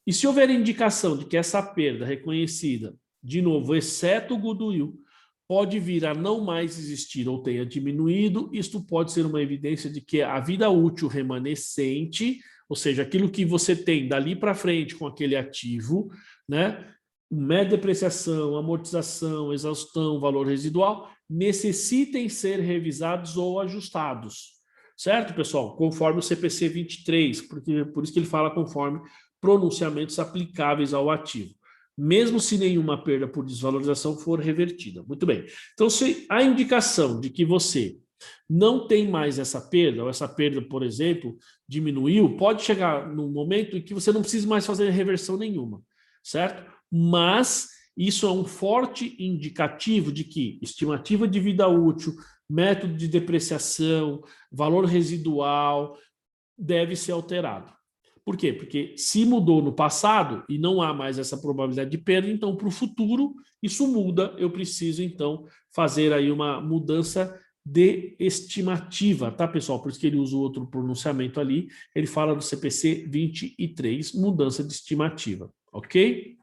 E se houver indicação de que essa perda reconhecida, de novo, exceto o goodwill, pode vir a não mais existir ou tenha diminuído, isto pode ser uma evidência de que a vida útil remanescente, ou seja, aquilo que você tem dali para frente com aquele ativo, né? Média depreciação, amortização, exaustão, valor residual, necessitem ser revisados ou ajustados. Certo, pessoal? Conforme o CPC 23, por isso que ele fala conforme pronunciamentos aplicáveis ao ativo, mesmo se nenhuma perda por desvalorização for revertida. Muito bem. Então, se a indicação de que você não tem mais essa perda, ou essa perda, por exemplo, diminuiu, pode chegar num momento em que você não precisa mais fazer reversão nenhuma, certo? Mas isso é um forte indicativo de que estimativa de vida útil, método de depreciação, valor residual deve ser alterado. Por quê? Porque se mudou no passado e não há mais essa probabilidade de perda, então para o futuro isso muda, eu preciso então fazer aí uma mudança de estimativa, tá, pessoal? Por isso que ele usa o outro pronunciamento ali, ele fala do CPC 23, mudança de estimativa, ok?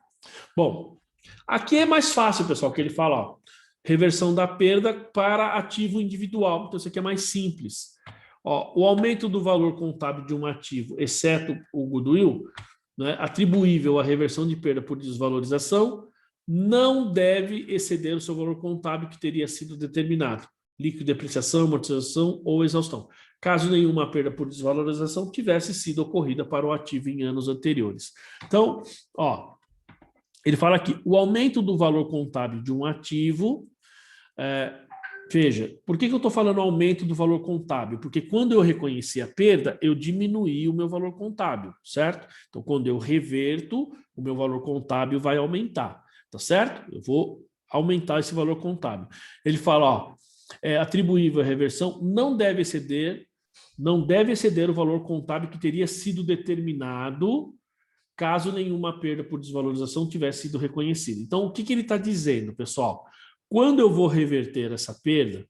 Bom, aqui é mais fácil, pessoal, que ele fala, ó, reversão da perda para ativo individual, então isso aqui é mais simples. Ó, o aumento do valor contábil de um ativo, exceto o goodwill, né, atribuível à reversão de perda por desvalorização, não deve exceder o seu valor contábil que teria sido determinado, líquido de depreciação, amortização ou exaustão, caso nenhuma perda por desvalorização tivesse sido ocorrida para o ativo em anos anteriores. Então, ó, ele fala aqui, o aumento do valor contábil de um ativo, veja, por que eu estou falando aumento do valor contábil? Porque quando eu reconheci a perda, eu diminuí o meu valor contábil, certo? Então, quando eu reverto, o meu valor contábil vai aumentar, tá certo? Eu vou aumentar esse valor contábil. Ele fala, ó, atribuível à reversão não deve exceder o valor contábil que teria sido determinado caso nenhuma perda por desvalorização tivesse sido reconhecida. Então, o que ele está dizendo, pessoal? Quando eu vou reverter essa perda,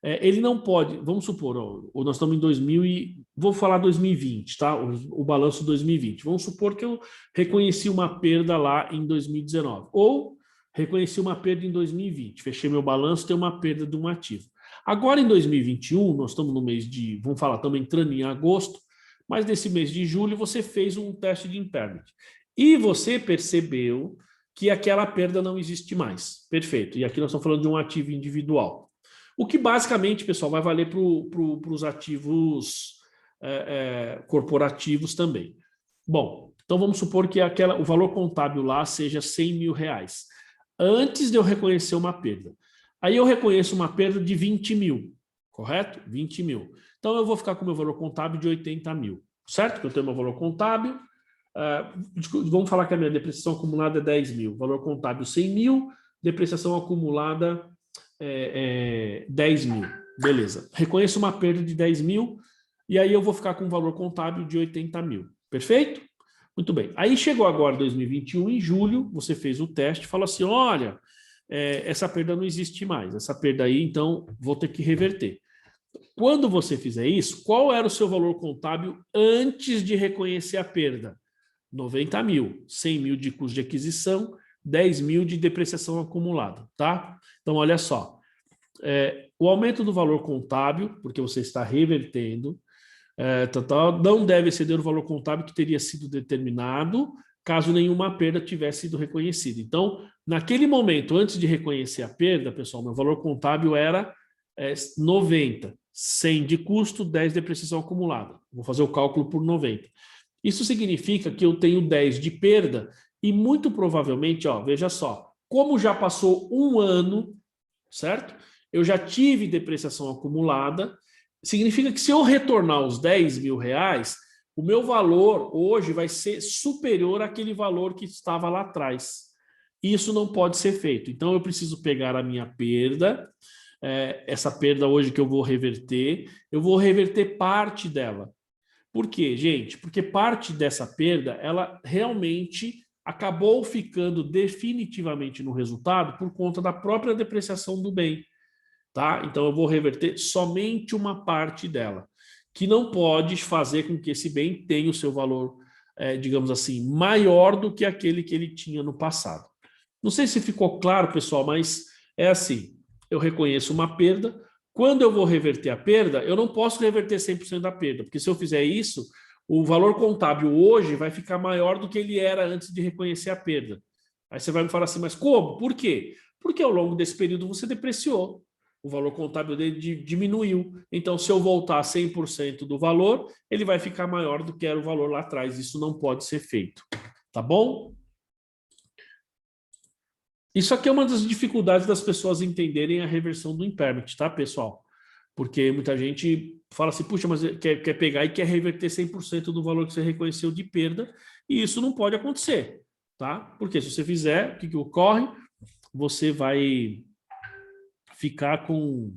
ele não pode, vamos supor, ó, nós estamos em 2000 e vou falar 2020, tá? O balanço 2020. Vamos supor que eu reconheci uma perda lá em 2019 ou reconheci uma perda em 2020. Fechei meu balanço, tem uma perda de um ativo. Agora em 2021, nós estamos no mês de, vamos falar, estamos entrando em agosto, mas nesse mês de julho você fez um teste de impairment e você percebeu que aquela perda não existe mais. Perfeito. E aqui nós estamos falando de um ativo individual. O que basicamente, pessoal, vai valer para os ativos corporativos também. Bom, então vamos supor que o valor contábil lá seja R$100.000, antes de eu reconhecer uma perda. Aí eu reconheço uma perda de 20 mil, correto? 20 mil. Então eu vou ficar com o meu valor contábil de 80 mil, certo? Que eu tenho meu valor contábil. Vamos falar que a minha depreciação acumulada é 10 mil. Valor contábil 100 mil, depreciação acumulada 10 mil. Beleza. Reconheço uma perda de 10 mil e aí eu vou ficar com um valor contábil de 80 mil. Perfeito? Muito bem. Aí chegou agora 2021, em julho, você fez o teste e falou assim, olha, essa perda não existe mais. Essa perda aí, então, vou ter que reverter. Quando você fizer isso, qual era o seu valor contábil antes de reconhecer a perda? 90 mil, 100 mil de custo de aquisição, 10 mil de depreciação acumulada, tá? Então, olha só, o aumento do valor contábil, porque você está revertendo, não deve exceder o valor contábil que teria sido determinado caso nenhuma perda tivesse sido reconhecida. Então, naquele momento, antes de reconhecer a perda, pessoal, meu valor contábil era 90, 100 de custo, 10 de depreciação acumulada. Vou fazer o cálculo por 90. Isso significa que eu tenho 10 de perda e muito provavelmente, ó, veja só, como já passou um ano, certo? Eu já tive depreciação acumulada, significa que se eu retornar os 10 mil reais, o meu valor hoje vai ser superior àquele valor que estava lá atrás. Isso não pode ser feito. Então eu preciso pegar a minha perda, essa perda hoje que eu vou reverter parte dela. Por quê, gente? Porque parte dessa perda, ela realmente acabou ficando definitivamente no resultado por conta da própria depreciação do bem, tá? Então eu vou reverter somente uma parte dela, que não pode fazer com que esse bem tenha o seu valor, digamos assim, maior do que aquele que ele tinha no passado. Não sei se ficou claro, pessoal, mas é assim, eu reconheço uma perda. Quando eu vou reverter a perda, eu não posso reverter 100% da perda, porque se eu fizer isso, o valor contábil hoje vai ficar maior do que ele era antes de reconhecer a perda. Aí você vai me falar assim, mas como? Por quê? Porque ao longo desse período você depreciou. O valor contábil dele diminuiu. Então, se eu voltar a 100% do valor, ele vai ficar maior do que era o valor lá atrás. Isso não pode ser feito. Tá bom? Isso aqui é uma das dificuldades das pessoas entenderem a reversão do impairment, tá, pessoal? Porque muita gente fala assim, puxa, mas quer pegar e quer reverter 100% do valor que você reconheceu de perda, e isso não pode acontecer, tá? Porque se você fizer, o que ocorre? Você vai ficar com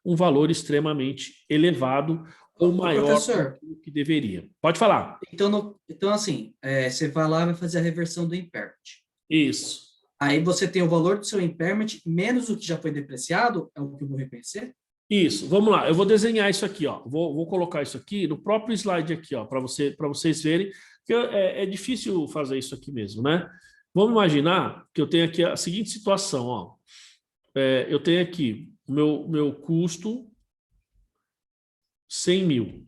um valor extremamente elevado ou maior do que deveria. Pode falar. Então assim, você vai lá e vai fazer a reversão do impairment. Isso. Aí você tem o valor do seu impairment menos o que já foi depreciado, é o que eu vou reconhecer? Isso, vamos lá. Eu vou desenhar isso aqui, ó. Vou colocar isso aqui no próprio slide aqui, ó, para vocês verem. Que é difícil fazer isso aqui mesmo, né? Vamos imaginar que eu tenho aqui a seguinte situação, ó. Eu tenho aqui o meu custo 100 mil,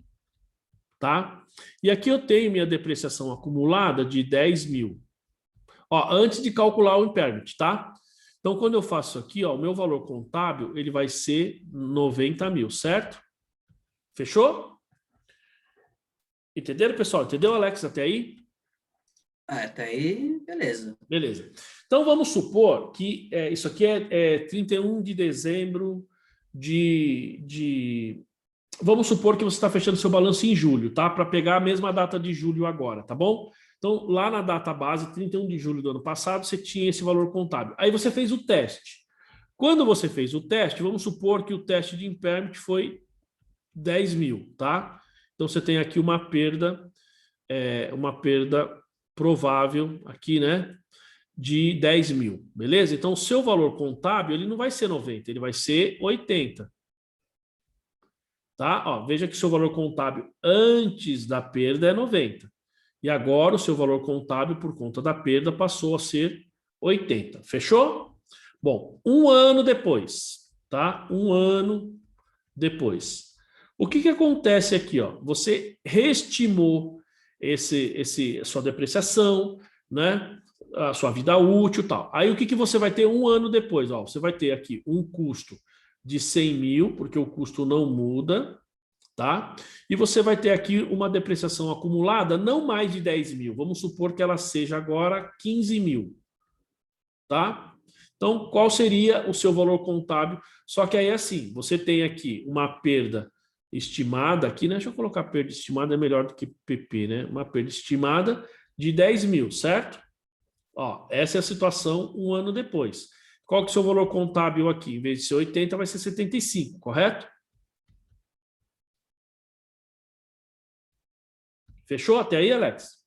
tá? E aqui eu tenho minha depreciação acumulada de 10 mil. Ó, antes de calcular o impairment, tá? Então, quando eu faço aqui, ó, o meu valor contábil, ele vai ser 90 mil, certo? Fechou? Entenderam, pessoal? Entendeu, Alex, até aí? Até aí, beleza. Beleza. Então, vamos supor que isso aqui é 31 de dezembro Vamos supor que você está fechando seu balanço em julho, tá? Para pegar a mesma data de julho agora, tá bom? Então, lá na data base, 31 de julho do ano passado, você tinha esse valor contábil. Aí você fez o teste. Quando você fez o teste, vamos supor que o teste de impairment foi 10 mil, tá? Então, você tem aqui uma perda provável aqui, né? De 10 mil, beleza? Então, o seu valor contábil, ele não vai ser 90, ele vai ser 80. Tá? Ó, veja que o seu valor contábil antes da perda é 90. E agora o seu valor contábil por conta da perda passou a ser 80. Fechou? Bom, um ano depois, tá? Um ano depois. O que acontece aqui, ó? Você reestimou a sua depreciação, né? A sua vida útil e tal. Aí o que você vai ter um ano depois? Ó, você vai ter aqui um custo de 100 mil, porque o custo não muda, tá? E você vai ter aqui uma depreciação acumulada não mais de 10 mil. Vamos supor que ela seja agora 15 mil, tá? Então, qual seria o seu valor contábil? Só que aí, assim, você tem aqui uma perda estimada aqui, né? Deixa eu colocar perda estimada, é melhor do que PP, né? Uma perda estimada de 10 mil, certo? Ó, essa é a situação um ano depois. Qual que é o seu valor contábil aqui? Em vez de ser 80, vai ser 75, correto? Fechou até aí, Alex?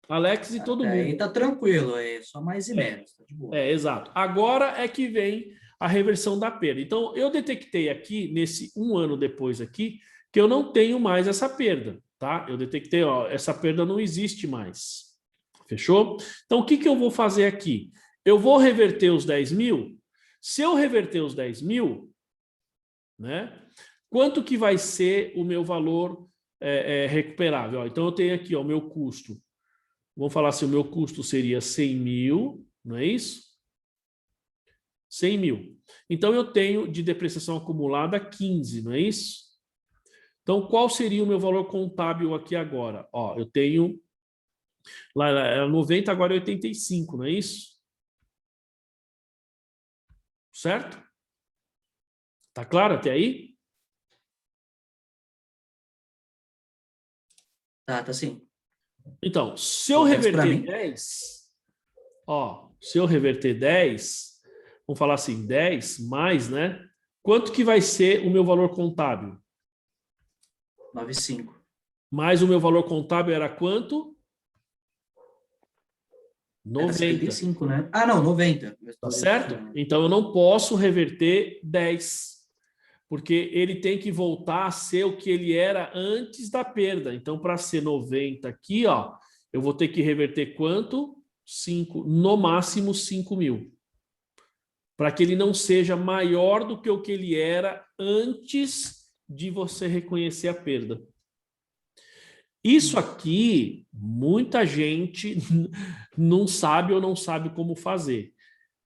Alex e todo mundo. Aí tá tranquilo, é só mais e menos, tá de boa. Exato. Agora é que vem a reversão da perda. Então, eu detectei aqui, nesse um ano depois aqui, que eu não tenho mais essa perda, tá? Eu detectei, ó, essa perda não existe mais. Fechou? Então, o que eu vou fazer aqui? Eu vou reverter os 10 mil. Se eu reverter os 10 mil, né? Quanto que vai ser o meu valor recuperável? Ó, então, eu tenho aqui ó, o meu custo. Vamos falar assim, o meu custo seria 100 mil, não é isso? 100 mil. Então, eu tenho de depreciação acumulada 15, não é isso? Então, qual seria o meu valor contábil aqui agora? Ó, eu tenho... Lá era 90, agora é 85, não é isso? Certo? Tá claro até aí? Tá sim. Então, se eu reverter 10, ó, se eu reverter 10, vamos falar assim, 10 mais, né? Quanto que vai ser o meu valor contábil? 95. Mais o meu valor contábil era quanto? 90. 75, né? Ah, não, 90. Tá certo? Então, eu não posso reverter 10. Porque ele tem que voltar a ser o que ele era antes da perda. Então, para ser 90 aqui, ó, eu vou ter que reverter quanto? 5, no máximo 5 mil. Para que ele não seja maior do que o que ele era antes de você reconhecer a perda. Isso aqui, muita gente não sabe ou não sabe como fazer.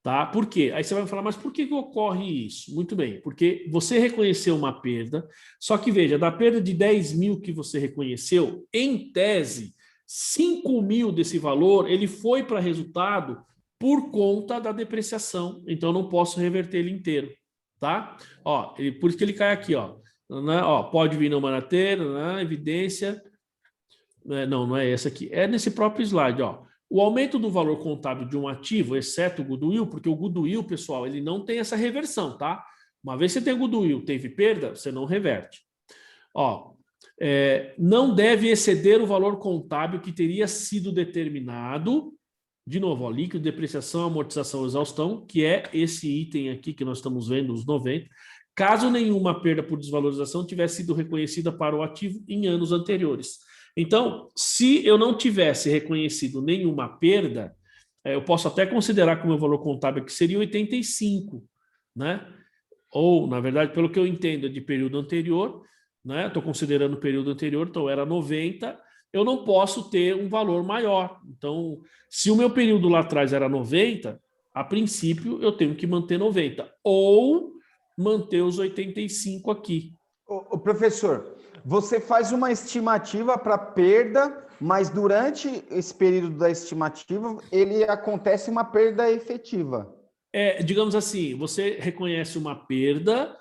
Tá? Por quê? Aí você vai me falar, mas por que ocorre isso? Muito bem, porque você reconheceu uma perda, só que veja, da perda de 10 mil que você reconheceu, em tese, 5 mil desse valor, ele foi para resultado por conta da depreciação, então eu não posso reverter ele inteiro, tá? Ó, por isso que ele cai aqui, ó, né? Ó, pode vir não manateira, né? Evidência, não é essa aqui, é nesse próprio slide, ó. O aumento do valor contábil de um ativo, exceto o goodwill, porque o goodwill, pessoal, ele não tem essa reversão, tá? Uma vez que você tem goodwill, teve perda, você não reverte. Ó, não deve exceder o valor contábil que teria sido determinado, de novo, ó, líquido, depreciação, amortização, exaustão, que é esse item aqui que nós estamos vendo, os 90, caso nenhuma perda por desvalorização tivesse sido reconhecida para o ativo em anos anteriores. Então, se eu não tivesse reconhecido nenhuma perda, eu posso até considerar que o meu valor contábil que seria 85, né? Ou, na verdade, pelo que eu entendo, é de período anterior, né? Estou considerando o período anterior, então era 90, eu não posso ter um valor maior. Então, se o meu período lá atrás era 90, a princípio eu tenho que manter 90, ou manter os 85 aqui. O professor, você faz uma estimativa para perda, mas durante esse período da estimativa, ele acontece uma perda efetiva. Digamos assim, você reconhece uma perda,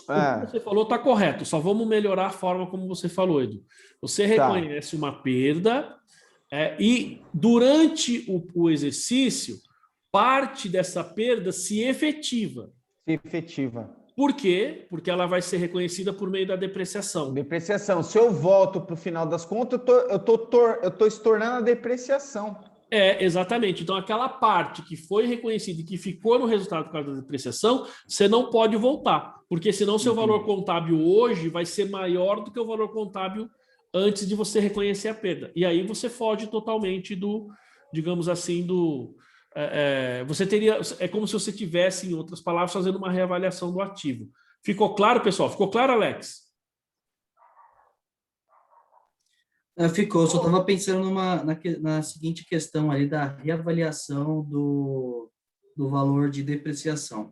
o que você falou está correto, só vamos melhorar a forma como você falou, Edu. Você reconhece uma perda e durante o exercício, parte dessa perda se efetiva. Se efetiva. Por quê? Porque ela vai ser reconhecida por meio da depreciação. Depreciação. Se eu volto para o final das contas, eu tô estornando a depreciação. Exatamente. Então, aquela parte que foi reconhecida e que ficou no resultado por causa da depreciação, você não pode voltar. Porque senão seu valor contábil hoje vai ser maior do que o valor contábil antes de você reconhecer a perda. E aí você foge totalmente do, digamos assim, do... você teria... É como se você tivesse, em outras palavras, fazendo uma reavaliação do ativo. Ficou claro, pessoal? Ficou claro, Alex? Ficou, só estava pensando na seguinte questão ali da reavaliação do valor de depreciação.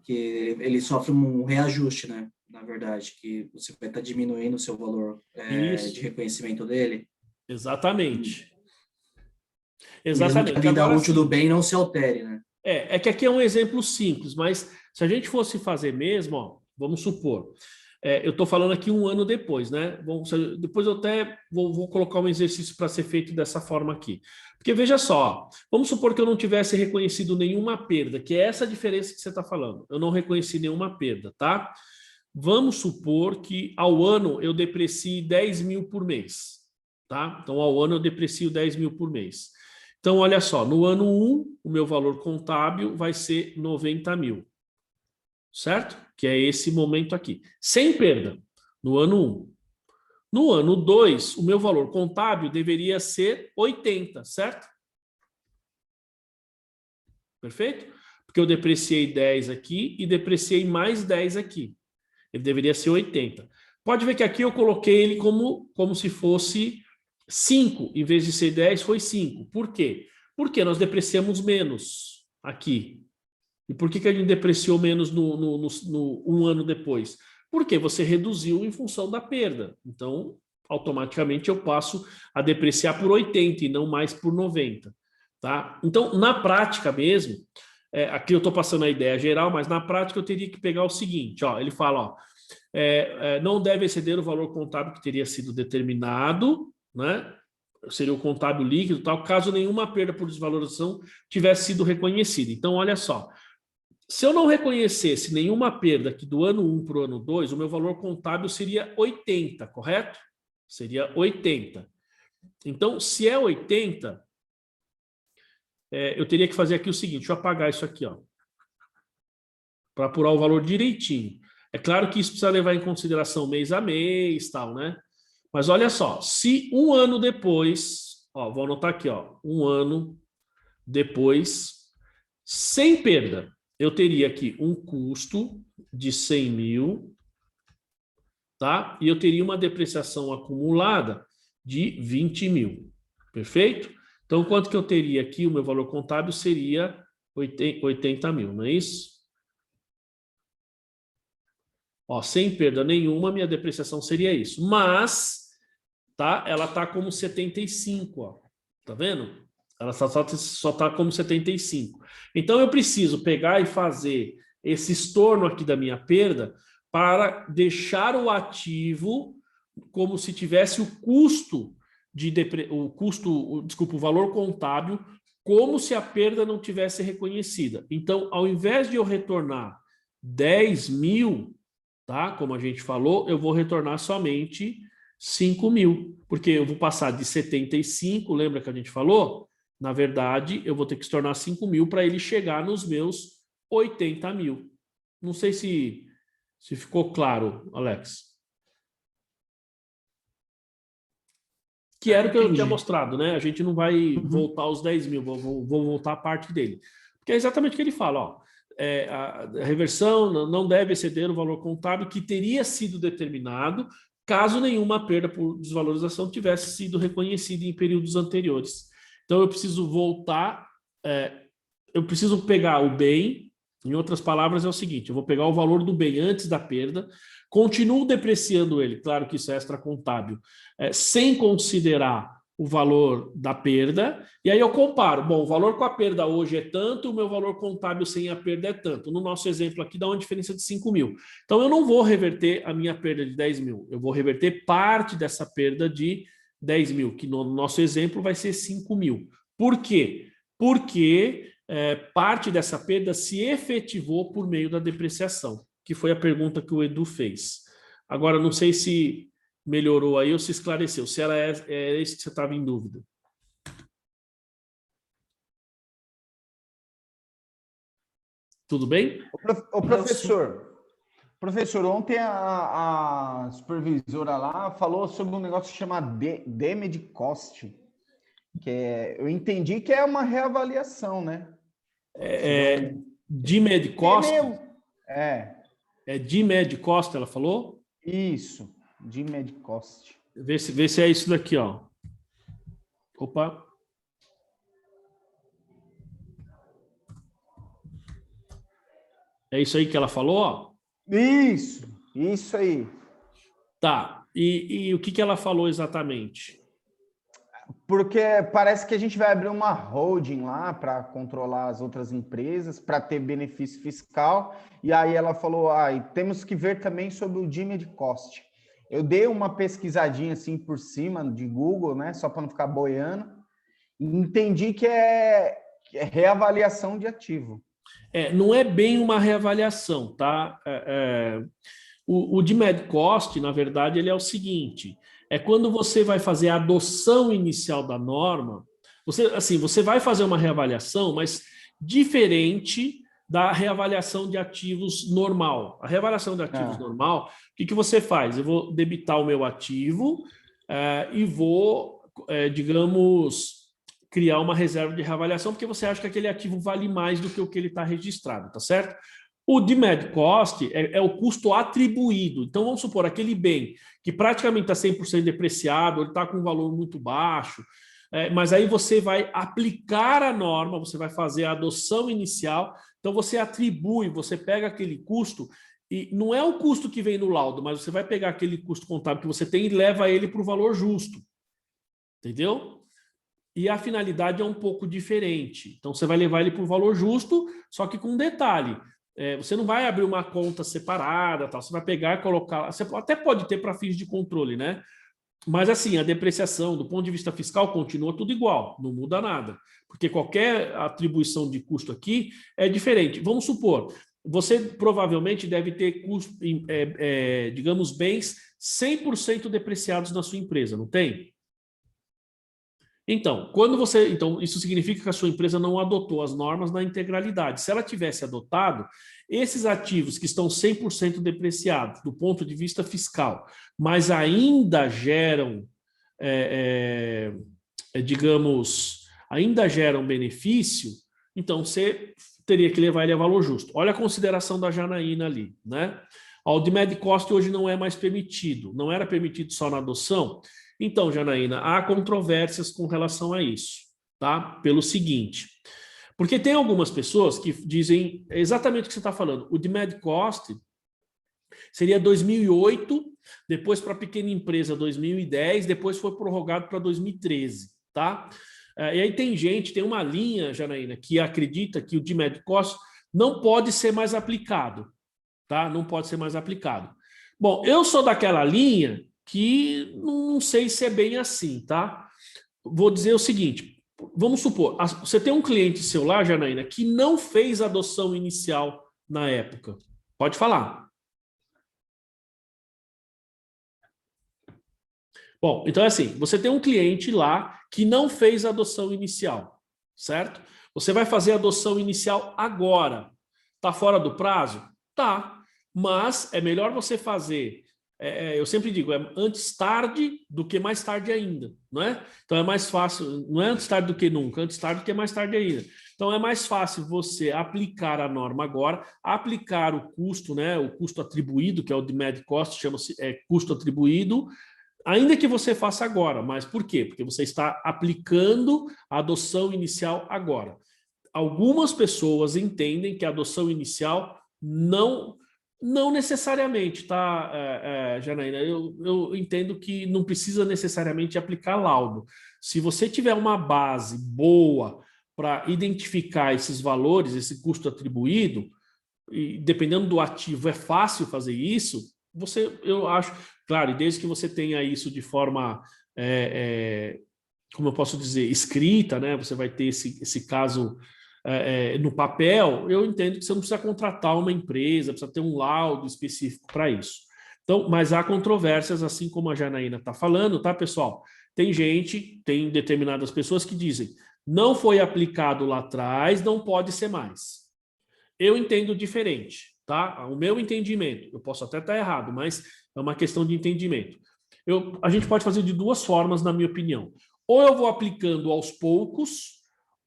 Que ele sofre um reajuste, né? Na verdade, que você vai estar diminuindo o seu valor de reconhecimento dele. Exatamente. Mesmo que a vida Agora, útil do bem não se altere, né? É que aqui é um exemplo simples, mas se a gente fosse fazer mesmo, ó, vamos supor, eu estou falando aqui um ano depois, né? Depois eu até vou colocar um exercício para ser feito dessa forma aqui. Porque veja só, vamos supor que eu não tivesse reconhecido nenhuma perda, que é essa a diferença que você está falando. Eu não reconheci nenhuma perda, tá? Vamos supor que ao ano eu deprecie 10 mil por mês, tá? Então ao ano eu deprecio 10 mil por mês. Então olha só, no ano 1, o meu valor contábil vai ser 90 mil. Certo? Que é esse momento aqui. Sem perda, no ano 1. No ano 2, o meu valor contábil deveria ser 80, certo? Perfeito? Porque eu depreciei 10 aqui e depreciei mais 10 aqui. Ele deveria ser 80. Pode ver que aqui eu coloquei ele como se fosse 5. Em vez de ser 10, foi 5. Por quê? Porque nós depreciamos menos aqui. E por que a gente depreciou menos no um ano depois? Porque você reduziu em função da perda. Então, automaticamente eu passo a depreciar por 80 e não mais por 90. Tá? Então, na prática mesmo, aqui eu estou passando a ideia geral, mas na prática eu teria que pegar o seguinte, ó, ele fala, ó, não deve exceder o valor contábil que teria sido determinado, né? Seria o contábil líquido, tal, caso nenhuma perda por desvalorização tivesse sido reconhecida. Então, olha só, se eu não reconhecesse nenhuma perda aqui do ano 1 para o ano 2, o meu valor contábil seria 80, correto? Seria 80. Então, se é 80, eu teria que fazer aqui o seguinte, deixa eu apagar isso aqui, ó, para apurar o valor direitinho. É claro que isso precisa levar em consideração mês a mês, tal, né? Mas olha só, se um ano depois, ó, vou anotar aqui, ó, um ano depois, sem perda, eu teria aqui um custo de 100 mil, tá? E eu teria uma depreciação acumulada de 20 mil, perfeito? Então, quanto que eu teria aqui? O meu valor contábil seria 80 mil, não é isso? Ó, sem perda nenhuma, minha depreciação seria isso. Mas, tá? Ela tá como 75, ó. Tá vendo? Ela só tá como 75. Então, eu preciso pegar e fazer esse estorno aqui da minha perda para deixar o ativo como se tivesse o custo o valor contábil, como se a perda não tivesse reconhecida. Então, ao invés de eu retornar 10 mil, tá? Como a gente falou, eu vou retornar somente 5 mil, porque eu vou passar de 75, lembra que a gente falou? Na verdade, eu vou ter que se tornar 5 mil para ele chegar nos meus 80 mil. Não sei se ficou claro, Alex. Que era o que eu tinha mostrado, né? A gente não vai voltar aos 10 mil, vou voltar a parte dele. Porque é exatamente o que ele fala, ó. A reversão não deve exceder o valor contábil que teria sido determinado caso nenhuma perda por desvalorização tivesse sido reconhecida em períodos anteriores. Então, eu preciso voltar, eu preciso pegar o bem, em outras palavras, é o seguinte, eu vou pegar o valor do bem antes da perda, continuo depreciando ele, claro que isso é extracontábil, sem considerar o valor da perda, e aí eu comparo, bom, o valor com a perda hoje é tanto, o meu valor contábil sem a perda é tanto. No nosso exemplo aqui dá uma diferença de 5 mil. Então eu não vou reverter a minha perda de 10 mil, eu vou reverter parte dessa perda de 10 mil, que no nosso exemplo vai ser 5 mil. Por quê? Porque parte dessa perda se efetivou por meio da depreciação, que foi a pergunta que o Edu fez. Agora, não sei se melhorou aí ou se esclareceu, se era isso que você estava em dúvida. Tudo bem? Ô, professor, ontem a supervisora lá falou sobre um negócio que chama damage cost, eu entendi que é uma reavaliação, né? DMED cost? É DMED cost, ela falou? isso, damage cost. Vê se é isso daqui, ó. Opa. É isso aí que ela falou, ó? Isso aí. Tá. E o que ela falou exatamente? Porque parece que a gente vai abrir uma holding lá para controlar as outras empresas, para ter benefício fiscal. E aí ela falou, e temos que ver também sobre o damage cost. Eu dei uma pesquisadinha assim por cima de Google, né, só para não ficar boiando, e entendi que é reavaliação de ativo. Não é bem uma reavaliação, tá? O DMED cost, na verdade, ele é o seguinte: é quando você vai fazer a adoção inicial da norma, você vai fazer uma reavaliação, mas diferente da reavaliação de ativos normal. A reavaliação de ativos normal, o que você faz? Eu vou debitar o meu ativo e vou, digamos, criar uma reserva de reavaliação, porque você acha que aquele ativo vale mais do que o que ele está registrado, tá certo? O DMED cost é o custo atribuído. Então, vamos supor, aquele bem que praticamente está 100% depreciado, ele está com um valor muito baixo, mas aí você vai aplicar a norma, você vai fazer a adoção inicial, então você atribui, você pega aquele custo, e não é o custo que vem no laudo, mas você vai pegar aquele custo contábil que você tem e leva ele para o valor justo. Entendeu? E a finalidade é um pouco diferente. Então, você vai levar ele para o valor justo, só que com um detalhe. Você não vai abrir uma conta separada, tal. Você vai pegar e colocar... Você até pode ter para fins de controle, né? Mas, assim, a depreciação, do ponto de vista fiscal, continua tudo igual. Não muda nada. Porque qualquer atribuição de custo aqui é diferente. Vamos supor, você provavelmente deve ter custo, digamos, bens 100% depreciados na sua empresa, não tem? Então, isso significa que a sua empresa não adotou as normas na integralidade. Se ela tivesse adotado, esses ativos que estão 100% depreciados do ponto de vista fiscal, mas ainda geram, ainda geram benefício, então você teria que levar ele a valor justo. Olha a consideração da Janaína ali, né? O DMED cost hoje não é mais permitido, não era permitido só na adoção. Então, Janaína, há controvérsias com relação a isso, tá? Pelo seguinte, porque tem algumas pessoas que dizem exatamente o que você está falando. O DMED cost seria 2008, depois para pequena empresa 2010, depois foi prorrogado para 2013, tá? E aí tem uma linha, Janaína, que acredita que o DMED cost não pode ser mais aplicado, tá? Não pode ser mais aplicado. Bom, eu sou daquela linha que não sei se é bem assim, tá? Vou dizer o seguinte, vamos supor, você tem um cliente seu lá, Janaína, que não fez a adoção inicial na época. Pode falar. Bom, então é assim, você tem um cliente lá que não fez a adoção inicial, certo? Você vai fazer a adoção inicial agora. Tá fora do prazo? Tá, mas é melhor você fazer... eu sempre digo, é antes tarde do que mais tarde ainda, não é? Então é mais fácil, não é antes tarde do que nunca, antes tarde do que mais tarde ainda. Então é mais fácil você aplicar a norma agora, aplicar o custo, né? O custo atribuído, que é o DMED cost, chama-se custo atribuído, ainda que você faça agora. Mas por quê? Porque você está aplicando a adoção inicial agora. Algumas pessoas entendem que a adoção inicial não necessariamente, tá, Janaína? Eu entendo que não precisa necessariamente aplicar laudo. Se você tiver uma base boa para identificar esses valores, esse custo atribuído, e dependendo do ativo é fácil fazer isso, eu acho, claro, e desde que você tenha isso de forma, como eu posso dizer, escrita, né? Você vai ter esse caso... no papel, eu entendo que você não precisa contratar uma empresa, precisa ter um laudo específico para isso. Então, mas há controvérsias, assim como a Janaína está falando, tá, pessoal? Tem determinadas pessoas que dizem, não foi aplicado lá atrás, não pode ser mais. eu entendo diferente, tá? O meu entendimento, eu posso até estar errado, mas é uma questão de entendimento. A gente pode fazer de duas formas, na minha opinião. Ou eu vou aplicando aos poucos,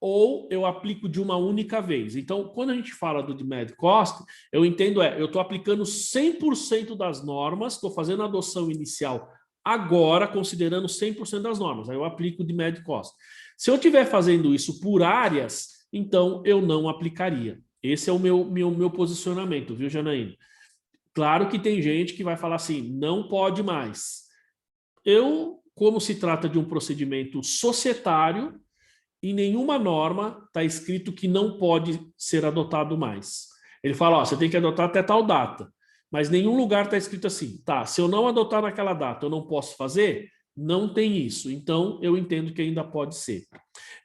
ou eu aplico de uma única vez. Então, quando a gente fala do demand cost, eu entendo eu estou aplicando 100% das normas, estou fazendo a adoção inicial agora, considerando 100% das normas. Aí eu aplico o demand cost. Se eu estiver fazendo isso por áreas, então eu não aplicaria. Esse é o meu posicionamento, viu, Janaína? Claro que tem gente que vai falar assim, não pode mais. Como se trata de um procedimento societário, em nenhuma norma está escrito que não pode ser adotado mais. Ele fala, você tem que adotar até tal data, mas nenhum lugar está escrito assim, tá, se eu não adotar naquela data, eu não posso fazer? Não tem isso, então eu entendo que ainda pode ser.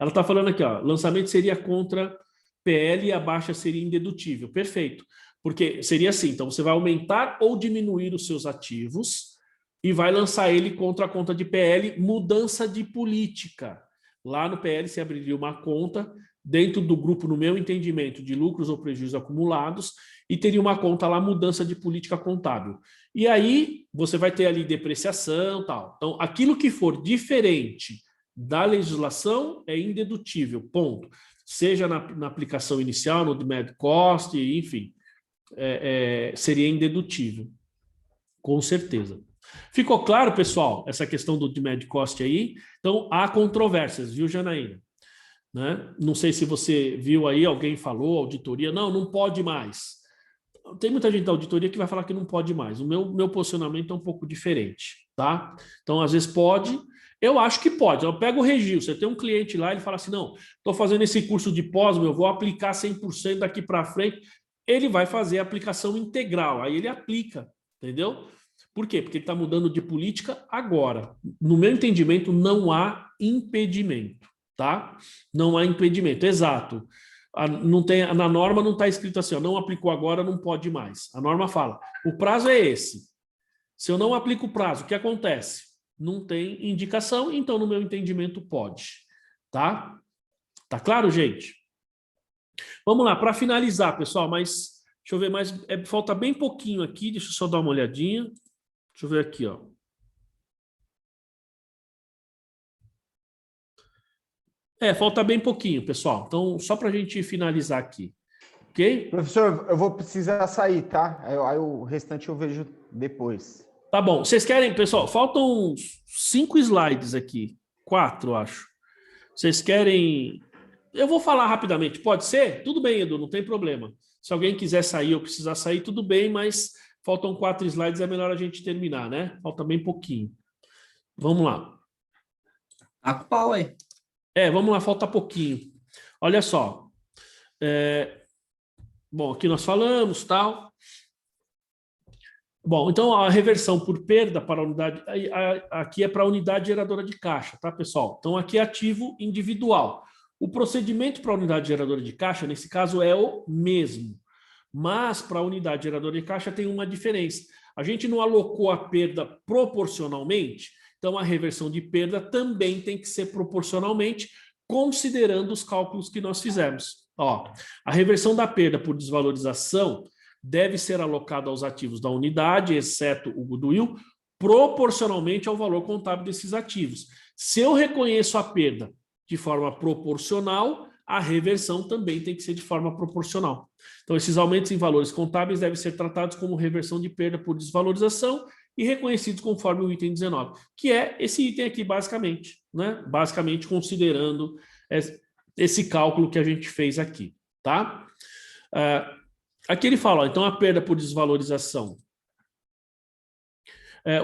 Ela está falando aqui, lançamento seria contra PL e a baixa seria indedutível. Perfeito, porque seria assim, então você vai aumentar ou diminuir os seus ativos e vai lançar ele contra a conta de PL, mudança de política. Lá no PL se abriria uma conta dentro do grupo, no meu entendimento, de lucros ou prejuízos acumulados e teria uma conta lá, mudança de política contábil. E aí você vai ter ali depreciação e tal. Então, aquilo que for diferente da legislação é indedutível, ponto. Seja na aplicação inicial, no demand cost, enfim, seria indedutível, com certeza. Ficou claro, pessoal, essa questão do demand cost aí? Então, há controvérsias, viu, Janaína? Né? Não sei se você viu aí, alguém falou, auditoria, não pode mais. Tem muita gente da auditoria que vai falar que não pode mais. O meu posicionamento é um pouco diferente, tá? Então, às vezes pode, eu acho que pode. Eu pego o Regil, você tem um cliente lá, ele fala assim, não, estou fazendo esse curso de pós, eu vou aplicar 100% daqui para frente. Ele vai fazer a aplicação integral, aí ele aplica, entendeu? Por quê? Porque ele está mudando de política agora. No meu entendimento, não há impedimento, tá? Não há impedimento, exato. Na norma não está escrito assim, não aplicou agora, não pode mais. A norma fala, o prazo é esse. Se eu não aplico o prazo, o que acontece? Não tem indicação, então no meu entendimento pode, tá? Tá claro, gente? Vamos lá, para finalizar, pessoal, mas deixa eu ver mais, falta bem pouquinho aqui, deixa eu só dar uma olhadinha. Deixa eu ver aqui, ó. Falta bem pouquinho, pessoal. Então, só para a gente finalizar aqui. Ok? Professor, eu vou precisar sair, tá? Aí o restante eu vejo depois. Tá bom. Vocês querem, pessoal, faltam uns 5 slides aqui. 4, acho. Vocês querem... Eu vou falar rapidamente. Pode ser? Tudo bem, Edu, não tem problema. Se alguém quiser sair ou precisar sair, tudo bem, mas faltam 4 slides, é melhor a gente terminar, né? Falta bem pouquinho. Vamos lá. Tá com pau aí. Vamos lá, falta pouquinho. Olha só. Bom, aqui nós falamos, tal. Bom, então a reversão por perda para a unidade, aqui é para a unidade geradora de caixa, tá, pessoal? Então aqui é ativo individual. O procedimento para a unidade geradora de caixa, nesse caso, é o mesmo. Mas para a unidade geradora de caixa tem uma diferença. A gente não alocou a perda proporcionalmente, então a reversão de perda também tem que ser proporcionalmente, considerando os cálculos que nós fizemos. Ó, a reversão da perda por desvalorização deve ser alocada aos ativos da unidade, exceto o goodwill, proporcionalmente ao valor contábil desses ativos. Se eu reconheço a perda de forma proporcional, a reversão também tem que ser de forma proporcional. Então, esses aumentos em valores contábeis devem ser tratados como reversão de perda por desvalorização e reconhecidos conforme o item 19, que é esse item aqui, basicamente, né? Basicamente, considerando esse cálculo que a gente fez aqui, tá? Aqui ele fala, então, a perda por desvalorização.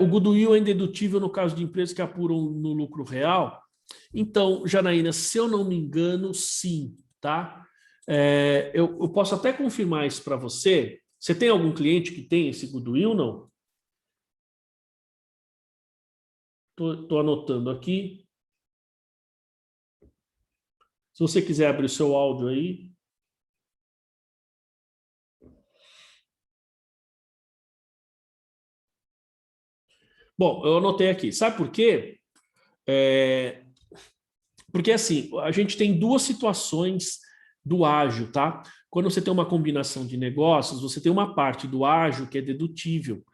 O goodwill é indedutível no caso de empresas que apuram no lucro real. Então, Janaína, se eu não me engano, sim, tá? Eu posso até confirmar isso para você. Você tem algum cliente que tem esse goodwill, não? Estou anotando aqui. Se você quiser abrir o seu áudio aí. Bom, eu anotei aqui. Sabe por quê? Porque, assim, a gente tem duas situações do ágio, tá? quando você tem uma combinação de negócios, você tem uma parte do ágio que é dedutível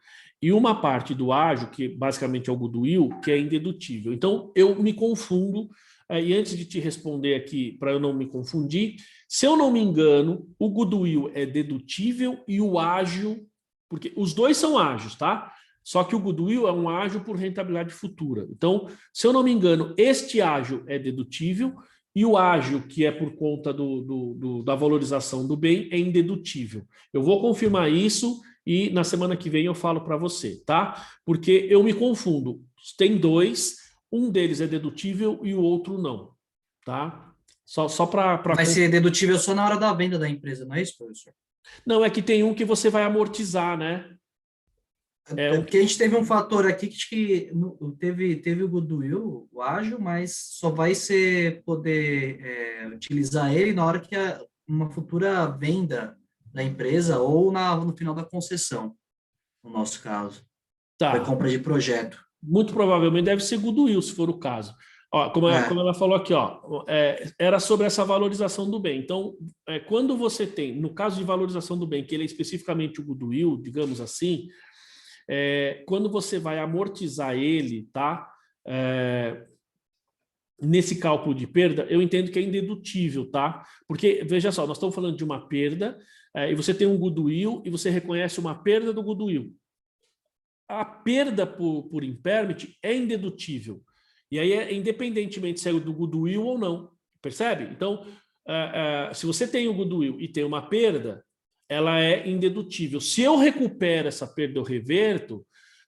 e uma parte do ágio, que basicamente é o goodwill, que é indedutível. Então, eu me confundo, e antes de te responder aqui, para eu não me confundir, se eu não me engano, o goodwill é dedutível e o ágio, porque os dois são ágios, tá? Só que o goodwill é um ágio por rentabilidade futura. Então, se eu não me engano, este ágio é dedutível e o ágio, que é por conta da valorização do bem, é indedutível. Eu vou confirmar isso e na semana que vem eu falo para você, tá? Porque eu me confundo. Tem dois, um deles é dedutível e o outro não, tá? Só para... Vai ser dedutível só na hora da venda da empresa, não é isso, professor? Não, é que tem um que você vai amortizar, né? Porque a gente teve um fator aqui que teve o goodwill, o ágio, mas só vai ser poder utilizar ele na hora que uma futura venda da empresa ou no final da concessão, no nosso caso. Tá. Foi compra de projeto. Muito provavelmente deve ser goodwill, se for o caso. Ó, como ela falou aqui, ó, era sobre essa valorização do bem. Então, quando você tem, no caso de valorização do bem, que ele é especificamente o goodwill, digamos assim, quando você vai amortizar ele, tá? Nesse cálculo de perda, eu entendo que é indedutível, tá? Porque, veja só, nós estamos falando de uma perda, e você tem um goodwill e você reconhece uma perda do goodwill. A perda por impairment é indedutível. E aí independentemente se é do goodwill ou não. Percebe? Então, se você tem o goodwill e tem uma perda, ela é indedutível. Se eu recupero essa perda, eu reverto,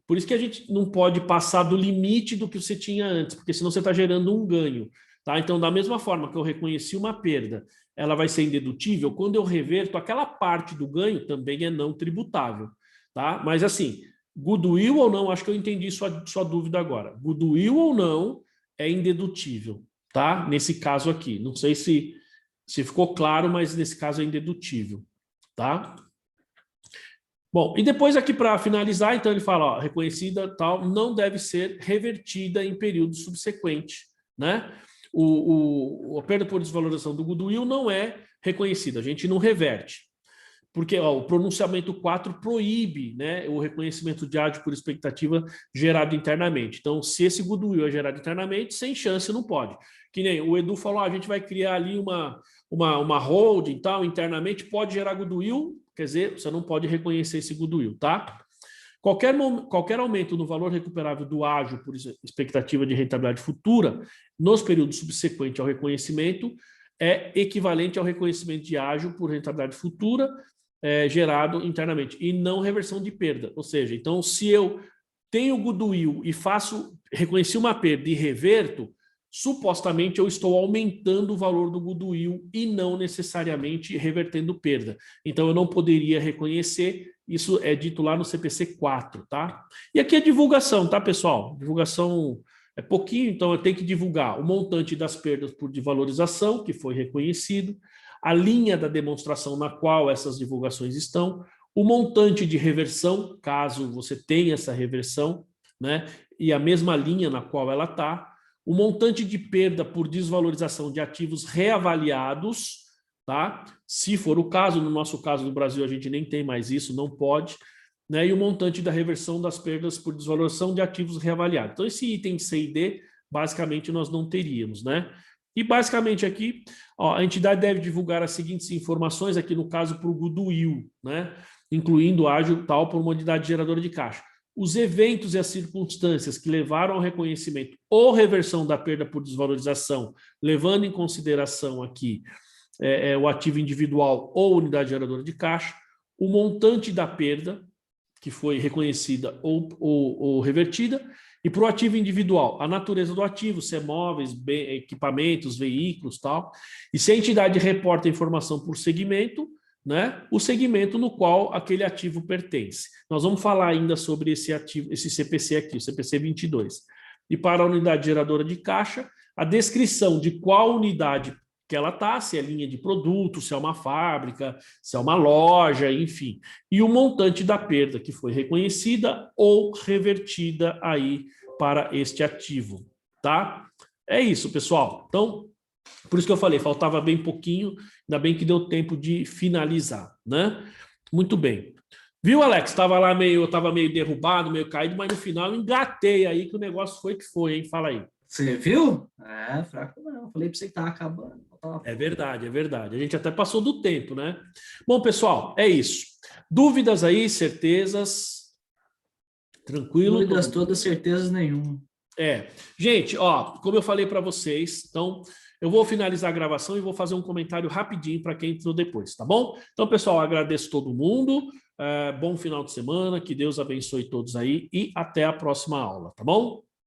por isso que a gente não pode passar do limite do que você tinha antes, porque senão você está gerando um ganho. Tá? Então, da mesma forma que eu reconheci uma perda, ela vai ser indedutível, quando eu reverto, aquela parte do ganho também é não tributável. Tá? Mas assim, goodwill ou não, acho que eu entendi sua dúvida agora. Goodwill ou não é indedutível, tá? Nesse caso aqui. Não sei se ficou claro, mas nesse caso é indedutível, tá? Bom, e depois aqui para finalizar, então ele fala, ó, reconhecida tal, não deve ser revertida em período subsequente, né? A perda por desvalorização do goodwill não é reconhecida, a gente não reverte. Porque o pronunciamento 4 proíbe, né, o reconhecimento de ágio por expectativa gerado internamente. Então, se esse goodwill é gerado internamente, sem chance não pode. Que nem o Edu falou, a gente vai criar ali uma holding tal, internamente, pode gerar goodwill, quer dizer, você não pode reconhecer esse goodwill, tá? Qualquer aumento no valor recuperável do ágio por expectativa de rentabilidade futura, nos períodos subsequentes ao reconhecimento, é equivalente ao reconhecimento de ágio por rentabilidade futura, gerado internamente, e não reversão de perda. Ou seja, então, se eu tenho goodwill e reconheci uma perda e reverto, supostamente eu estou aumentando o valor do goodwill e não necessariamente revertendo perda. Então, eu não poderia reconhecer, isso é dito lá no CPC 4, tá? E aqui é divulgação, tá, pessoal? Divulgação é pouquinho, então eu tenho que divulgar o montante das perdas por desvalorização, que foi reconhecido, a linha da demonstração na qual essas divulgações estão, o montante de reversão, caso você tenha essa reversão, né, e a mesma linha na qual ela está, o montante de perda por desvalorização de ativos reavaliados, tá? Se for o caso, no nosso caso do Brasil a gente nem tem mais isso, não pode, né, e o montante da reversão das perdas por desvalorização de ativos reavaliados. Então, esse item C e D, basicamente, nós não teríamos, né? E, basicamente, aqui, ó, a entidade deve divulgar as seguintes informações, aqui no caso, para o goodwill, né? Incluindo ágio tal por uma unidade geradora de caixa. Os eventos e as circunstâncias que levaram ao reconhecimento ou reversão da perda por desvalorização, levando em consideração aqui o ativo individual ou unidade geradora de caixa, o montante da perda, que foi reconhecida ou revertida, e para o ativo individual, a natureza do ativo, se é móveis, equipamentos, veículos, tal. E se a entidade reporta a informação por segmento, né, o segmento no qual aquele ativo pertence. Nós vamos falar ainda sobre esse ativo, esse CPC aqui, o CPC 22. E para a unidade geradora de caixa, a descrição de qual unidade que ela está, se é linha de produto, se é uma fábrica, se é uma loja, enfim. E o montante da perda que foi reconhecida ou revertida aí para este ativo, tá? É isso, pessoal. Então, Por isso que eu falei, faltava bem pouquinho, ainda bem que deu tempo de finalizar, né? Muito bem. Viu, Alex? Eu estava meio derrubado, meio caído, mas no final eu engatei aí que o negócio foi que foi, hein? Fala aí. Você viu? É, fraco não. Falei para você que tava acabando. É verdade, é verdade. A gente até passou do tempo, né? Bom, pessoal, é isso. Dúvidas aí, certezas? Tranquilo? Dúvidas todas, certezas nenhuma. Gente, ó, como eu falei para vocês, então eu vou finalizar a gravação e vou fazer um comentário rapidinho para quem entrou depois, tá bom? Então, pessoal, agradeço todo mundo. Bom final de semana, que Deus abençoe todos aí e até a próxima aula, tá bom?